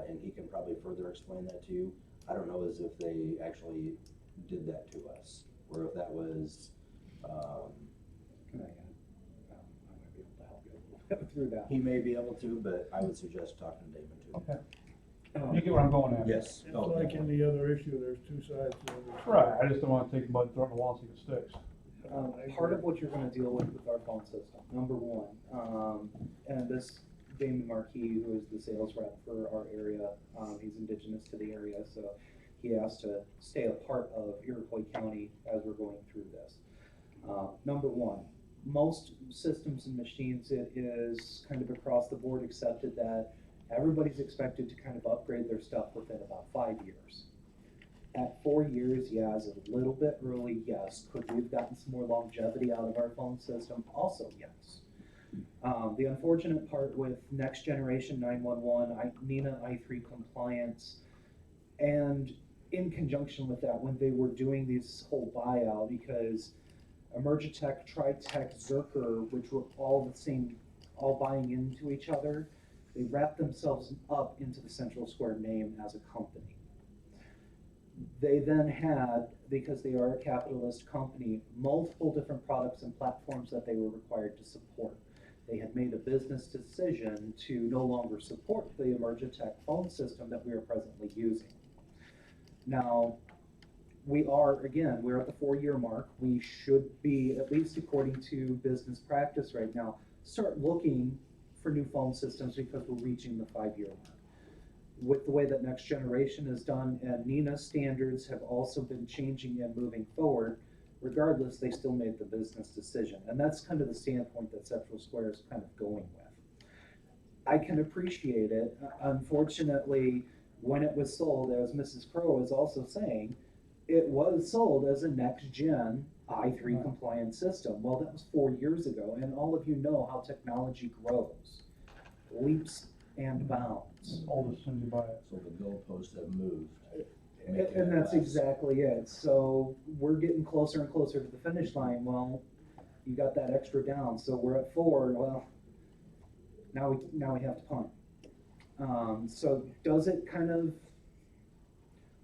[SPEAKER 9] and he can probably further explain that to you. I don't know as if they actually did that to us, or if that was,
[SPEAKER 10] Can I might be able to help you through that.
[SPEAKER 9] he may be able to, but I would suggest talking to Damon too.
[SPEAKER 1] Okay. You get where I'm going at?
[SPEAKER 9] Yes.
[SPEAKER 6] It's
[SPEAKER 9] Oh,
[SPEAKER 6] like
[SPEAKER 9] definitely.
[SPEAKER 6] any other issue, there's two sides to it.
[SPEAKER 1] Right, I just don't wanna take mud, throw it in the wall and see if it sticks.
[SPEAKER 10] Part of what you're gonna deal with our phone system, number one, and this Damon Marquis, who is the sales rep for our area, he's indigenous to the area, so he has to stay a part of Iroquois County as we're going through this. Number one, most systems and machines, it is kind of across the board accepted that everybody's expected to kind of upgrade their stuff within about 5 years. At 4 years, yeah, is it a little bit early? Yes. Could we have gotten some more longevity out of our phone system? Also, yes. The unfortunate part with next generation 911, NENA i3 compliance, and in conjunction with that, when they were doing this whole buyout, because Emergitech, Tritech, Zerker, which were all the same, all buying into each other, they wrapped themselves up into the Central Square name as a company. They then had, because they are a capitalist company, multiple different products and platforms that they were required to support. They had made a business decision to no longer support the Emergitech phone system that we are presently using. Now, we're at the 4-year mark. We should be, at least according to business practice right now, start looking for new phone systems because we're reaching the 5-year mark. With the way that next generation is done, and NENA standards have also been changing and moving forward, regardless, they still made the business decision. And that's kind of the standpoint that Central Square is kind of going with. I can appreciate it. Unfortunately, when it was sold, as Mrs. Crow was also saying, it was sold as a next-gen i3 compliant system. Well, that was 4 years ago, and all of you know how technology grows. Leaps and bounds.
[SPEAKER 1] It's old as soon as you buy it.
[SPEAKER 9] So the goalposts have moved.
[SPEAKER 10] And that's exactly it. So we're getting closer and closer to the finish line. Well, you got that extra down, so we're at 4. Well, now we have to punt. So does it kind of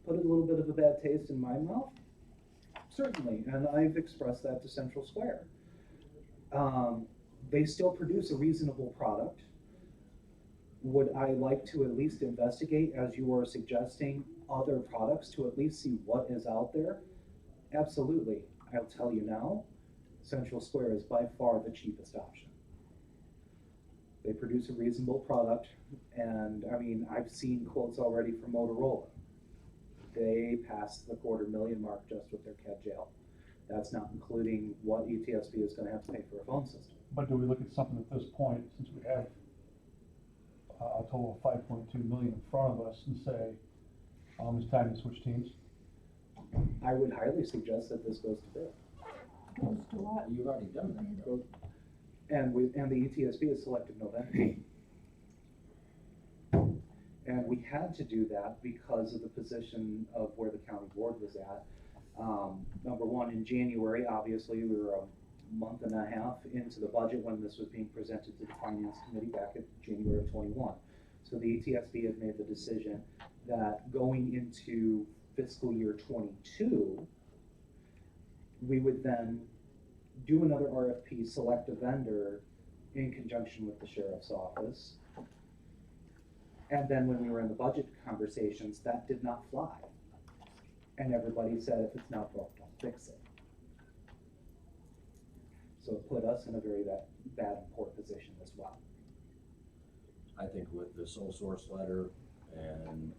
[SPEAKER 10] put a little bit of a bad taste in my mouth? Certainly, and I've expressed that to Central Square. They still produce a reasonable product. Would I like to at least investigate, as you are suggesting, other products to at least see what is out there? Absolutely. I'll tell you now, Central Square is by far the cheapest option. They produce a reasonable product, and I mean, I've seen quotes already from Motorola. They passed the $250,000 mark just with their CAD jail. That's not including what ETSB is going to have to pay for a phone system.
[SPEAKER 1] But do we look at something at this point, since we have a total of 5.2 million in front of us, and say, it's time to switch teams?
[SPEAKER 10] I would highly suggest that this goes to bid.
[SPEAKER 2] Goes to what?
[SPEAKER 9] You've already done that.
[SPEAKER 10] And the ETSB is selected November. And we had to do that because of the position of where the county board was at. Number one, in January, obviously, we were a month and a half into the budget when this was being presented to the finance committee back in January of 21. So the ETSB had made the decision that going into fiscal year 22, we would then do another RFP, select a vendor in conjunction with the sheriff's office. And then when we were in the budget conversations, that did not fly. And everybody said, if it's not broke, don't fix it. So it put us in a very bad and poor position as well.
[SPEAKER 9] I think with the sole source letter, and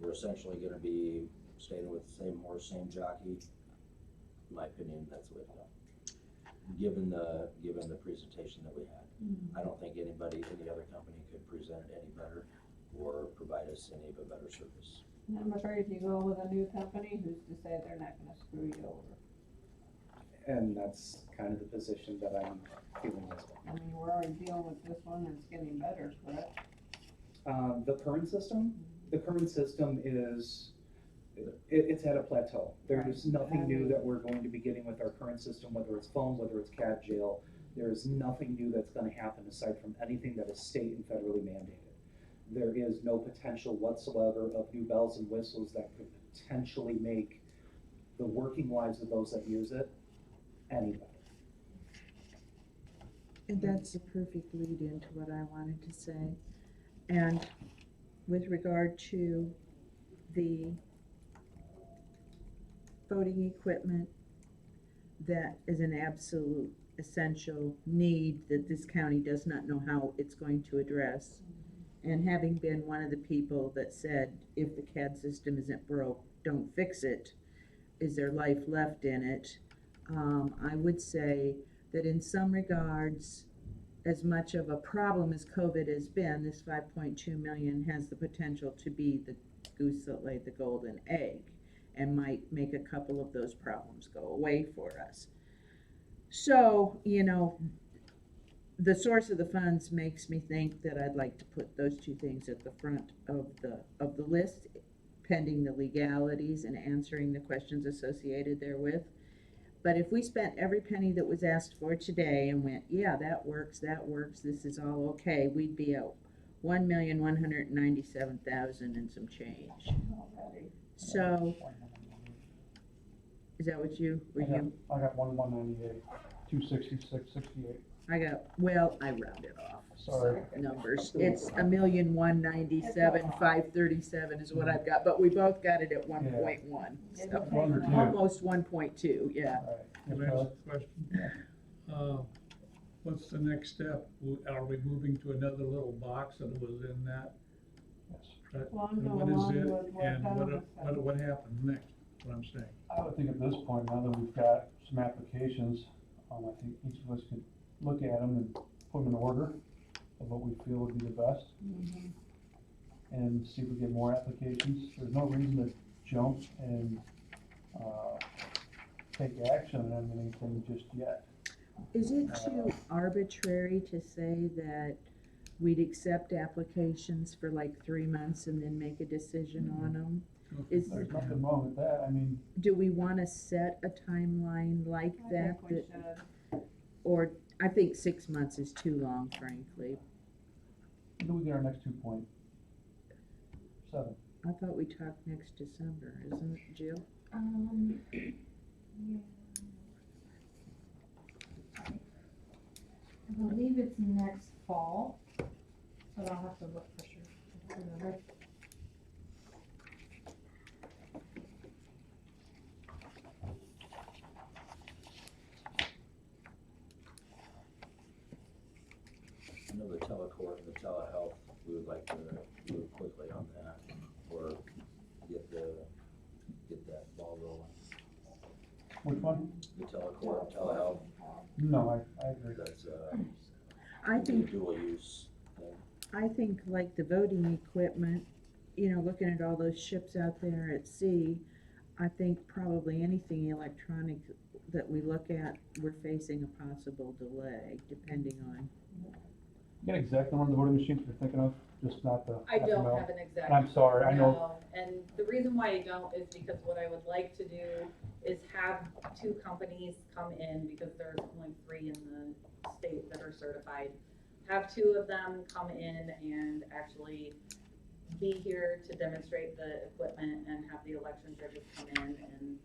[SPEAKER 9] we're essentially gonna be staying with the same horse, same jockey, in my opinion, that's the way to go. given the presentation that we had. I don't think any other company could present it any better or provide us any of a better service.
[SPEAKER 2] And I'm afraid if you go with a new company, who's to say they're not gonna screw you over?
[SPEAKER 10] And that's kind of the position that I'm feeling as well.
[SPEAKER 2] I mean, we're already dealing with this one and it's getting better, correct?
[SPEAKER 10] The current system is, it's at a plateau. There's nothing new that we're going to be getting with our current system, whether it's phone, whether it's CAD jail. There's nothing new that's gonna happen aside from anything that is state and federally mandated. There is no potential whatsoever of new bells and whistles that could potentially make the working lives of those that use it any better.
[SPEAKER 3] And that's a perfect lead into what I wanted to say. And with regard to the voting equipment, that is an absolute essential need that this county does not know how it's going to address. And having been one of the people that said, if the CAD system isn't broke, don't fix it, is there life left in it? I would say that in some regards, as much of a problem as COVID has been, this 5.2 million has the potential to be the goose that laid the golden egg and might make a couple of those problems go away for us. So, you know, the source of the funds makes me think that I'd like to put those two things at the front of the list, pending the legalities and answering the questions associated therewith. But if we spent every penny that was asked for today and went, yeah, that works, this is all okay, we'd be at 1,197,000 and some change.
[SPEAKER 2] Already.
[SPEAKER 3] So, is that what you,
[SPEAKER 1] I got 1,198, 266, 68.
[SPEAKER 3] I rounded off.
[SPEAKER 1] Sorry.
[SPEAKER 3] Numbers. It's 1,197,537 is what I've got, but we both got it at 1.1. So
[SPEAKER 1] One or two.
[SPEAKER 3] almost 1.2, yeah.
[SPEAKER 1] All right.
[SPEAKER 11] Can I ask a question? What's the next step? Are we moving to another little box that was in that?
[SPEAKER 1] Yes.
[SPEAKER 2] Well, I'm
[SPEAKER 11] And
[SPEAKER 2] going
[SPEAKER 11] what is
[SPEAKER 2] along
[SPEAKER 11] it?
[SPEAKER 2] with what
[SPEAKER 11] And
[SPEAKER 2] Donovan said.
[SPEAKER 11] what happens next? What I'm saying.
[SPEAKER 1] I would think at this point, now that we've got some applications, I think each of us could look at them and put them in order of what we feel would be the best, and see if we get more applications. There's no reason to jump and take action on anything just yet.
[SPEAKER 3] Is it too arbitrary to say that we'd accept applications for like 3 months and then make a decision on them?
[SPEAKER 1] There's nothing wrong with that. I mean,
[SPEAKER 3] Do we want to set a timeline like
[SPEAKER 2] I
[SPEAKER 3] that?
[SPEAKER 2] think we should.
[SPEAKER 3] Or I think 6 months is too long, frankly.
[SPEAKER 1] when do we get our next 2.7?
[SPEAKER 3] I thought we talked next December, isn't it, Jill?
[SPEAKER 4] Yeah. I believe it's next fall, but I'll have to look for sure. I don't remember.
[SPEAKER 9] I know the telecourt and the telehealth, we would like to move quickly on that, or get that ball rolling.
[SPEAKER 1] Which one?
[SPEAKER 9] The telecourt and telehealth,
[SPEAKER 1] No, I agree.
[SPEAKER 9] that's
[SPEAKER 3] I think
[SPEAKER 9] dual use thing.
[SPEAKER 3] I think like the voting equipment, you know, looking at all those ships out there at sea, I think probably anything electronic that we look at, we're facing a possible delay, depending on.
[SPEAKER 1] You got exactly one of the voting machines you're thinking of, just not the.
[SPEAKER 8] I don't
[SPEAKER 1] FML?
[SPEAKER 8] have an exact.
[SPEAKER 1] I'm sorry, I know.
[SPEAKER 8] No, and the reason why I don't is because what I would like to do is have 2 companies come in, because there's only 3 in the state that are certified. Have 2 of them come in and actually be here to demonstrate the equipment and have the election judges come in and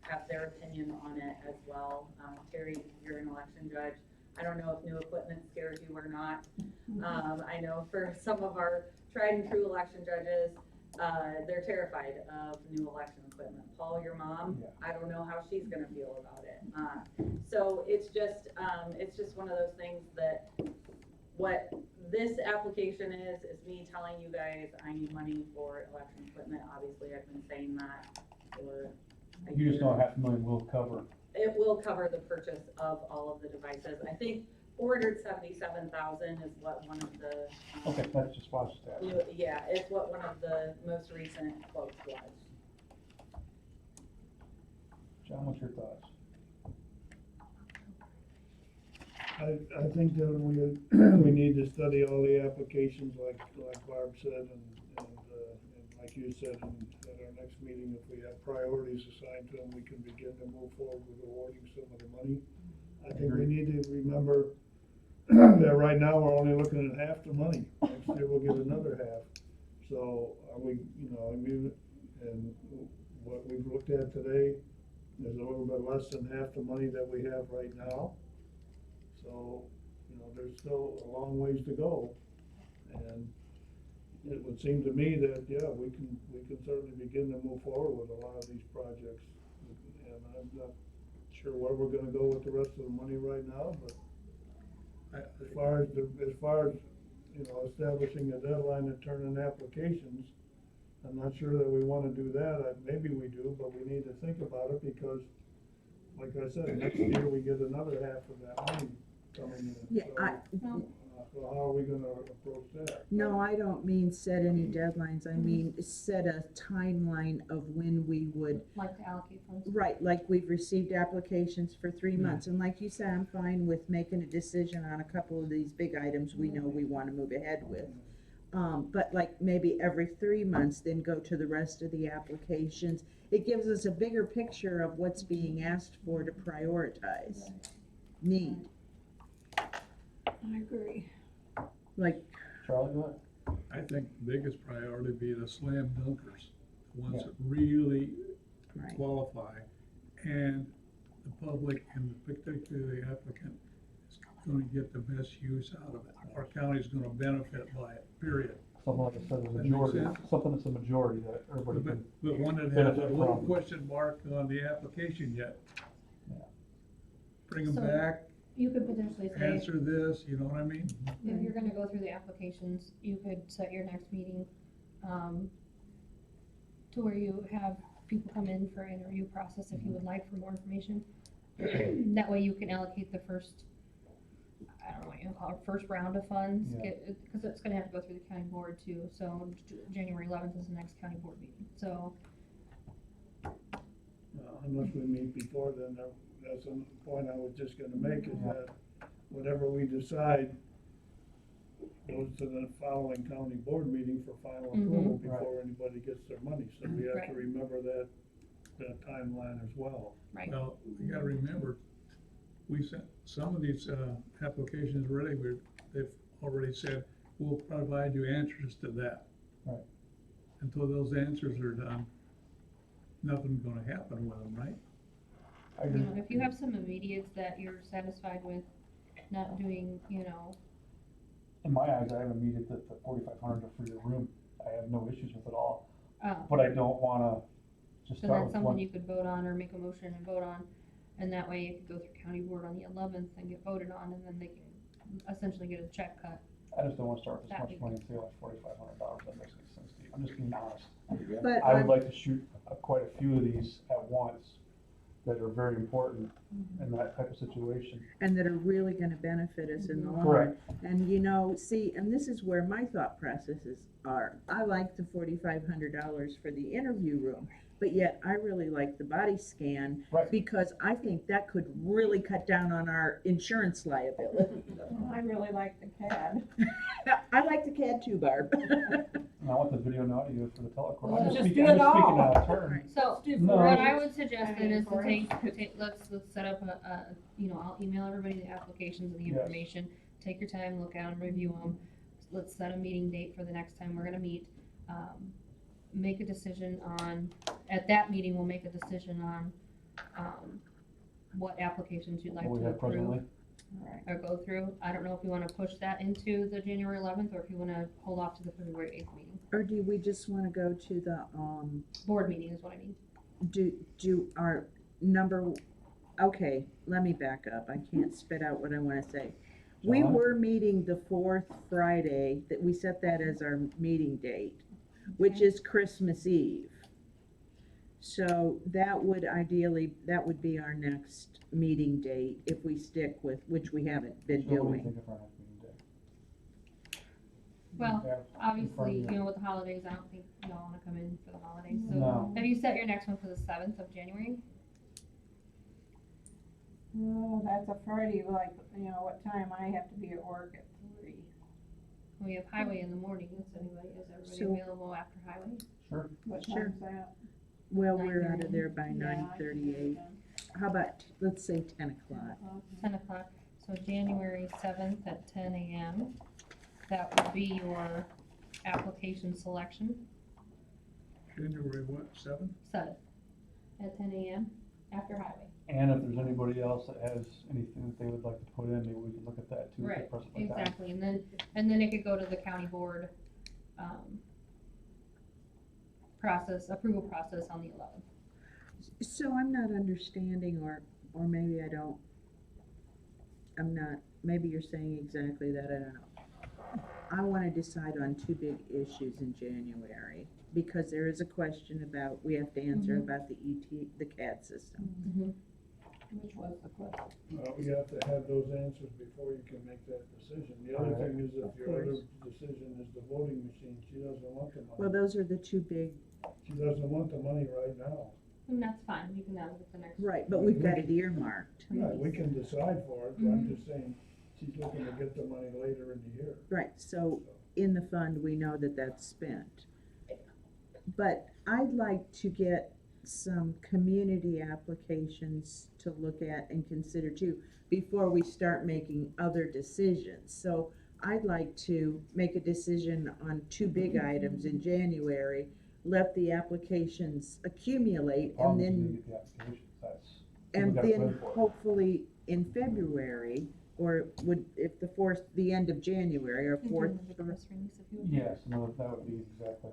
[SPEAKER 8] have their opinion on it as well. Terry, you're an election judge. I don't know if new equipment scares you or not. I know for some of our tried and true election judges, they're terrified of new election equipment. Paul, your mom,
[SPEAKER 1] Yeah.
[SPEAKER 8] I don't know how she's gonna feel about it. So it's just one of those things that what this application is me telling you guys I need money for election equipment. Obviously, I've been saying that for a
[SPEAKER 1] You just
[SPEAKER 8] year.
[SPEAKER 1] know $500,000 will cover.
[SPEAKER 8] it will cover the purchase of all of the devices. I think 477,000 is what one of the,
[SPEAKER 1] Okay, that's just watched that.
[SPEAKER 8] yeah, it's what one of the most recent quotes was.
[SPEAKER 1] John, what's your thoughts?
[SPEAKER 6] I think that we need to study all the applications like Barb said, and like you said, and at our next meeting, if we have priorities assigned to them, we can begin to move forward with awarding some of the money. I think we need to remember that right now, we're only looking at half the money. Next year, we'll get another half. So are we, I mean, and what we've looked at today is a little bit less than half the money that we have right now. So, there's still a long ways to go. And it would seem to me that, yeah, we can certainly begin to move forward with a lot of these projects. And I'm not sure where we're gonna go with the rest of the money right now, but as far as establishing a deadline to turn in applications, I'm not sure that we wanna do that. Maybe we do, but we need to think about it because, like I said, next year we get another half of that money coming in.
[SPEAKER 3] Yeah,
[SPEAKER 6] So how are we gonna approach that?
[SPEAKER 3] No, I don't mean set any deadlines, I mean set a timeline of when we would,
[SPEAKER 4] Like to allocate funds.
[SPEAKER 3] right, like we've received applications for 3 months, and like you said, I'm fine with making a decision on a couple of these big items we know we wanna move ahead with. But like maybe every 3 months, then go to the rest of the applications. It gives us a bigger picture of what's being asked for to prioritize need,
[SPEAKER 2] I agree.
[SPEAKER 3] like,
[SPEAKER 1] Charlie, go ahead.
[SPEAKER 11] I think the biggest priority would be the slam dunkers, the ones
[SPEAKER 1] Yeah.
[SPEAKER 11] that really
[SPEAKER 3] right.
[SPEAKER 11] qualify, and the public, and particularly the applicant, is gonna get the best use out of it. Our county's gonna benefit by it, period.
[SPEAKER 1] Something like I said, a
[SPEAKER 11] That makes
[SPEAKER 1] majority,
[SPEAKER 11] sense.
[SPEAKER 1] something that's a majority that everybody
[SPEAKER 11] But,
[SPEAKER 1] can.
[SPEAKER 11] but one that has a
[SPEAKER 1] benefit
[SPEAKER 11] little
[SPEAKER 1] from.
[SPEAKER 11] question mark on the application yet.
[SPEAKER 1] Yeah.
[SPEAKER 11] Bring them
[SPEAKER 4] So-
[SPEAKER 11] back,
[SPEAKER 4] You could potentially say,
[SPEAKER 11] answer this, you know what I mean?
[SPEAKER 4] if you're gonna go through the applications, you could set your next meeting, to where you have people come in for interview process if you would like for more information. That way you can allocate the first, I don't know what you call it, first round of funds,
[SPEAKER 1] Yeah.
[SPEAKER 4] cause it's gonna have to go through the county board too, so January 11th is the next county board meeting, so.
[SPEAKER 6] Unless we meet before then, that's a point I was just gonna make, is
[SPEAKER 1] Yeah.
[SPEAKER 6] that whatever we decide goes to the following county board meeting for final approval
[SPEAKER 1] Right.
[SPEAKER 6] before anybody gets their money, so we have
[SPEAKER 4] Right.
[SPEAKER 6] to remember that timeline as well.
[SPEAKER 4] Right.
[SPEAKER 11] Well, you gotta remember, we sent, some of these, applications really, they've already said, we'll provide you answers to that.
[SPEAKER 1] Right.
[SPEAKER 11] Until those answers are done, nothing's gonna happen with them, right?
[SPEAKER 1] I
[SPEAKER 4] You
[SPEAKER 1] agree.
[SPEAKER 4] know, if you have some immediates that you're satisfied with not doing,
[SPEAKER 1] In my eyes, I have a meeting at the 4,500 for your room. I have no issues with it all,
[SPEAKER 4] uh,
[SPEAKER 1] but I don't wanna just
[SPEAKER 4] so
[SPEAKER 1] start
[SPEAKER 4] that's
[SPEAKER 1] with
[SPEAKER 4] something
[SPEAKER 1] one.
[SPEAKER 4] you could vote on or make a motion and vote on. And that way it could go through county board on the 11th and get voted on, and then they can essentially get a check cut.
[SPEAKER 1] I just don't wanna start with this
[SPEAKER 4] That'd
[SPEAKER 1] much
[SPEAKER 4] be
[SPEAKER 1] money and say like $4,500. That makes any sense to you. I'm just being honest.
[SPEAKER 3] But
[SPEAKER 1] I would
[SPEAKER 3] I'm-
[SPEAKER 1] like to shoot quite a few of these at once that are very important in that type of situation.
[SPEAKER 3] and that are really gonna benefit us in the long run.
[SPEAKER 1] Correct.
[SPEAKER 3] And see, and this is where my thought processes are. I like the $4,500 for the interview room, but yet I really like the body scan
[SPEAKER 1] Right.
[SPEAKER 3] because I think that could really cut down on our insurance liability.
[SPEAKER 2] I really like the CAD.
[SPEAKER 3] I like the CAD too, Barb.
[SPEAKER 1] And I want the video and audio for the telecourt.
[SPEAKER 2] Well,
[SPEAKER 1] I'm just
[SPEAKER 2] just
[SPEAKER 1] speaking,
[SPEAKER 2] do
[SPEAKER 1] I'm
[SPEAKER 2] it
[SPEAKER 1] just speaking
[SPEAKER 2] all.
[SPEAKER 1] out of turn.
[SPEAKER 4] So,
[SPEAKER 1] No.
[SPEAKER 4] what I would suggest then
[SPEAKER 2] I mean,
[SPEAKER 4] is to
[SPEAKER 2] for
[SPEAKER 4] take, let's set up I'll email everybody the applications and the
[SPEAKER 1] Yes.
[SPEAKER 4] information. Take your time, look at them, review them. Let's set a meeting date for the next time we're gonna meet. Make a decision on, at that meeting, we'll make a decision on, what applications you'd like
[SPEAKER 1] What we
[SPEAKER 4] to
[SPEAKER 1] have
[SPEAKER 4] approve
[SPEAKER 1] presently.
[SPEAKER 4] or go through. I don't know if you wanna push that into the January 11th, or if you wanna hold off to the February 8th meeting.
[SPEAKER 3] Or do we just wanna go to the,
[SPEAKER 4] Board meeting is what I mean.
[SPEAKER 3] do our number, okay, let me back up. I can't spit out what I wanna say. We
[SPEAKER 1] John?
[SPEAKER 3] were meeting the 4th Friday, that we set that as our meeting date, which is Christmas Eve. So that would ideally, that would be our next meeting date if we stick with, which we haven't been
[SPEAKER 1] So what do you
[SPEAKER 3] doing.
[SPEAKER 1] think of our next meeting day?
[SPEAKER 4] Well,
[SPEAKER 1] Yeah, in
[SPEAKER 4] obviously,
[SPEAKER 1] front of
[SPEAKER 4] you know, with the holidays, I don't think y'all wanna come in for the holidays, so.
[SPEAKER 1] No.
[SPEAKER 4] Have you set your next one for the 7th of January?
[SPEAKER 2] Oh, that's a Friday, like, you know, what time I have to be at work at 3.
[SPEAKER 4] We have highway in the morning, is everybody
[SPEAKER 3] So-
[SPEAKER 4] available after highway?
[SPEAKER 1] Sure.
[SPEAKER 2] What
[SPEAKER 3] Sure.
[SPEAKER 2] time's that?
[SPEAKER 3] Well, we're out
[SPEAKER 4] 9:30.
[SPEAKER 3] of there by
[SPEAKER 2] Yeah, I can do
[SPEAKER 3] 9:38.
[SPEAKER 2] that.
[SPEAKER 3] How about, let's say 10 o'clock?
[SPEAKER 4] 10 o'clock, so January 7th at 10 a.m. That would be your application selection,
[SPEAKER 11] January what, 7th?
[SPEAKER 4] 7th at 10 a.m. after highway.
[SPEAKER 1] And if there's anybody else that has anything that they would like to put in, maybe we can look at that too. if they
[SPEAKER 4] Right,
[SPEAKER 1] press it like that.
[SPEAKER 4] exactly, and then it could go to the county board, approval process on the 11th.
[SPEAKER 3] So I'm not understanding, or maybe I don't, I'm not, maybe you're saying exactly that, I don't know. I wanna decide on two big issues in January, because there is a question about, we have to answer
[SPEAKER 4] Mhm.
[SPEAKER 3] about the the CAD system.
[SPEAKER 2] Which was the question?
[SPEAKER 6] You have to have those answers before you can make that decision. The other
[SPEAKER 1] Right.
[SPEAKER 6] thing is if
[SPEAKER 3] Of
[SPEAKER 6] your other
[SPEAKER 3] course.
[SPEAKER 6] decision is the voting machine, she doesn't want the
[SPEAKER 3] Well,
[SPEAKER 6] money.
[SPEAKER 3] those are the two big,
[SPEAKER 6] She doesn't want the money right now.
[SPEAKER 4] And that's fine, you can have it at the next.
[SPEAKER 3] right, but we've got it earmarked.
[SPEAKER 6] Right, we can decide for it, but I'm just saying, she's looking to get the money later in the year.
[SPEAKER 3] Right, so in the fund, we know that that's spent. But I'd like to get some community applications to look at and consider too, before we start making other decisions. So I'd like to make a decision on two big items in January, let the applications accumulate, and
[SPEAKER 1] Problem is
[SPEAKER 3] then
[SPEAKER 1] you get the applications, that's.
[SPEAKER 3] and
[SPEAKER 1] people gotta
[SPEAKER 3] then
[SPEAKER 1] put in for it.
[SPEAKER 3] hopefully in February, or would, if the end of January, or
[SPEAKER 4] You can do
[SPEAKER 3] fourth,
[SPEAKER 4] another press release if you would.
[SPEAKER 1] Yes, no, that would be exactly.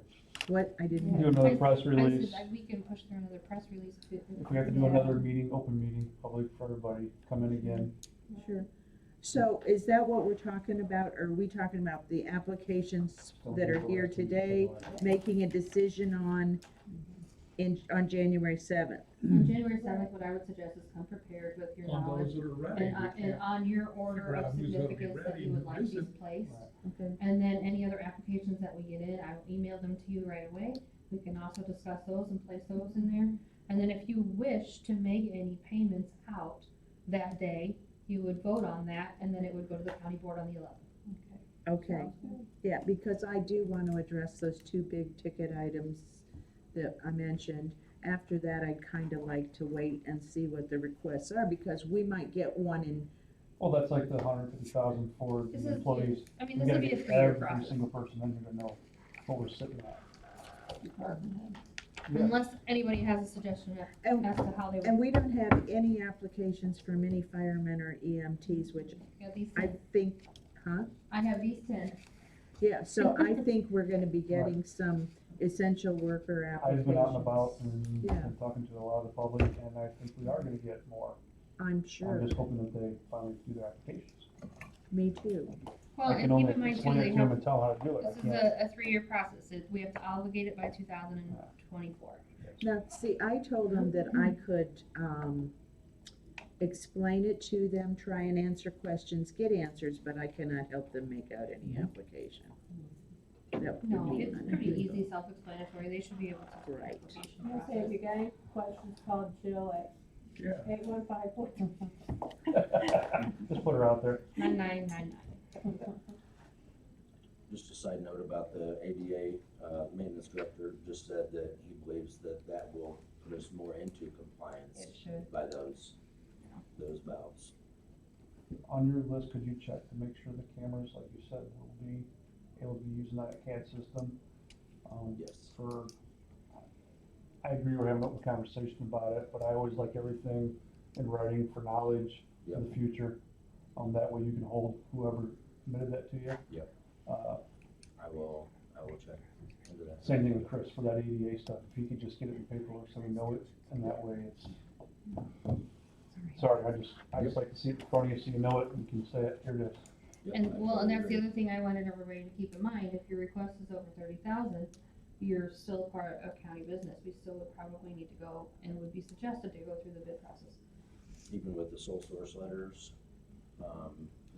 [SPEAKER 3] what, I didn't
[SPEAKER 1] Do
[SPEAKER 3] hear.
[SPEAKER 1] another
[SPEAKER 4] I-
[SPEAKER 1] press
[SPEAKER 4] I said
[SPEAKER 1] release.
[SPEAKER 4] that we can push through another press release
[SPEAKER 1] If we have to do another meeting, open meeting, public for everybody, come in again.
[SPEAKER 3] Sure. So is that what we're talking about? Or are we talking about the applications that are here today, making a decision on, on January 7th?
[SPEAKER 4] On January 7th, what I would suggest is come prepared with your
[SPEAKER 11] On
[SPEAKER 4] knowledge
[SPEAKER 11] those that are ready.
[SPEAKER 4] and on your order of
[SPEAKER 11] Figure out who's gonna be
[SPEAKER 4] significance that
[SPEAKER 11] ready
[SPEAKER 4] you would
[SPEAKER 11] and
[SPEAKER 4] like
[SPEAKER 11] who's
[SPEAKER 4] these
[SPEAKER 11] isn't.
[SPEAKER 4] placed.
[SPEAKER 3] Okay.
[SPEAKER 4] And then any other applications that we get in, I will email them to you right away. We can also discuss those and place those in there. And then if you wish to make any payments out that day, you would vote on that, and then it would go to the county board on the 11th.
[SPEAKER 3] Okay,
[SPEAKER 2] Sounds good.
[SPEAKER 3] yeah, because I do want to address those two big ticket items that I mentioned. After that, I'd kind of like to wait and see what the requests are, because we might get one in,
[SPEAKER 1] Well, that's like the 150,000 for
[SPEAKER 4] This
[SPEAKER 1] the
[SPEAKER 4] is-
[SPEAKER 1] employees.
[SPEAKER 4] I mean,
[SPEAKER 1] We
[SPEAKER 4] this
[SPEAKER 1] gotta
[SPEAKER 4] will be a
[SPEAKER 1] get
[SPEAKER 4] 3-year
[SPEAKER 1] every
[SPEAKER 4] process.
[SPEAKER 1] single person in here to know what we're sitting at.
[SPEAKER 2] Department head.
[SPEAKER 1] Yeah.
[SPEAKER 4] Unless anybody has a suggestion
[SPEAKER 3] and,
[SPEAKER 4] as to how they would.
[SPEAKER 3] and we don't have any applications from any firemen or EMTs, which
[SPEAKER 4] Yeah, these
[SPEAKER 3] I
[SPEAKER 4] 10.
[SPEAKER 3] think, huh?
[SPEAKER 4] I have these 10.
[SPEAKER 3] Yeah, so I think we're gonna be getting some essential worker
[SPEAKER 1] I've
[SPEAKER 3] applications.
[SPEAKER 1] been out and about and
[SPEAKER 3] Yeah.
[SPEAKER 1] been talking to a lot of the public, and I think we are gonna get more.
[SPEAKER 3] I'm sure,
[SPEAKER 1] I'm just hoping that they finally do their applications.
[SPEAKER 3] me too.
[SPEAKER 4] Well,
[SPEAKER 1] I
[SPEAKER 4] and
[SPEAKER 1] can only
[SPEAKER 4] keep in mind too,
[SPEAKER 1] explain it
[SPEAKER 4] they
[SPEAKER 1] to them
[SPEAKER 4] have,
[SPEAKER 1] and tell how to do it. I
[SPEAKER 4] this is
[SPEAKER 1] can't.
[SPEAKER 4] a 3-year process. We have to obligate it by 2024.
[SPEAKER 3] Now, see, I told them that I could, explain it to them, try and answer questions, get answers, but I cannot help them make out any application. That would
[SPEAKER 4] No,
[SPEAKER 3] be
[SPEAKER 4] it's pretty
[SPEAKER 3] unethical.
[SPEAKER 4] easy, self-explanatory. They should be able to do the
[SPEAKER 3] Right.
[SPEAKER 4] application
[SPEAKER 2] I say, if you
[SPEAKER 4] process.
[SPEAKER 2] got any questions, call Jill at
[SPEAKER 11] Yeah.
[SPEAKER 2] 815.
[SPEAKER 1] Just put her out there.
[SPEAKER 4] 9999.
[SPEAKER 9] Just a side note about the ADA, maintenance director just said that he believes that that will put us more into compliance
[SPEAKER 4] It should.
[SPEAKER 9] by those valves.
[SPEAKER 1] On your list, could you check to make sure the cameras, like you said, will be able to be using that CAD system?
[SPEAKER 9] Yes.
[SPEAKER 1] I agree we're having an open conversation about it, but I always like everything in writing for knowledge for the
[SPEAKER 9] Yep.
[SPEAKER 1] future. That way you can hold whoever submitted that to you.
[SPEAKER 9] Yep. I will check into that.
[SPEAKER 1] Same thing with Chris for that ADA stuff. If he could just get it in paperwork so we know it, and that way it's, sorry, I just like to see it in front of you so you know it and you can say it, here it is.
[SPEAKER 9] Yep,
[SPEAKER 4] And,
[SPEAKER 9] I
[SPEAKER 4] well, and
[SPEAKER 9] totally
[SPEAKER 4] that's the
[SPEAKER 9] agree.
[SPEAKER 4] other thing I wanted everybody to keep in mind. If your request is over 30,000, you're still part of county business, we still would probably need to go and would be suggested to go through the bid process.
[SPEAKER 9] Even with the sole source letters,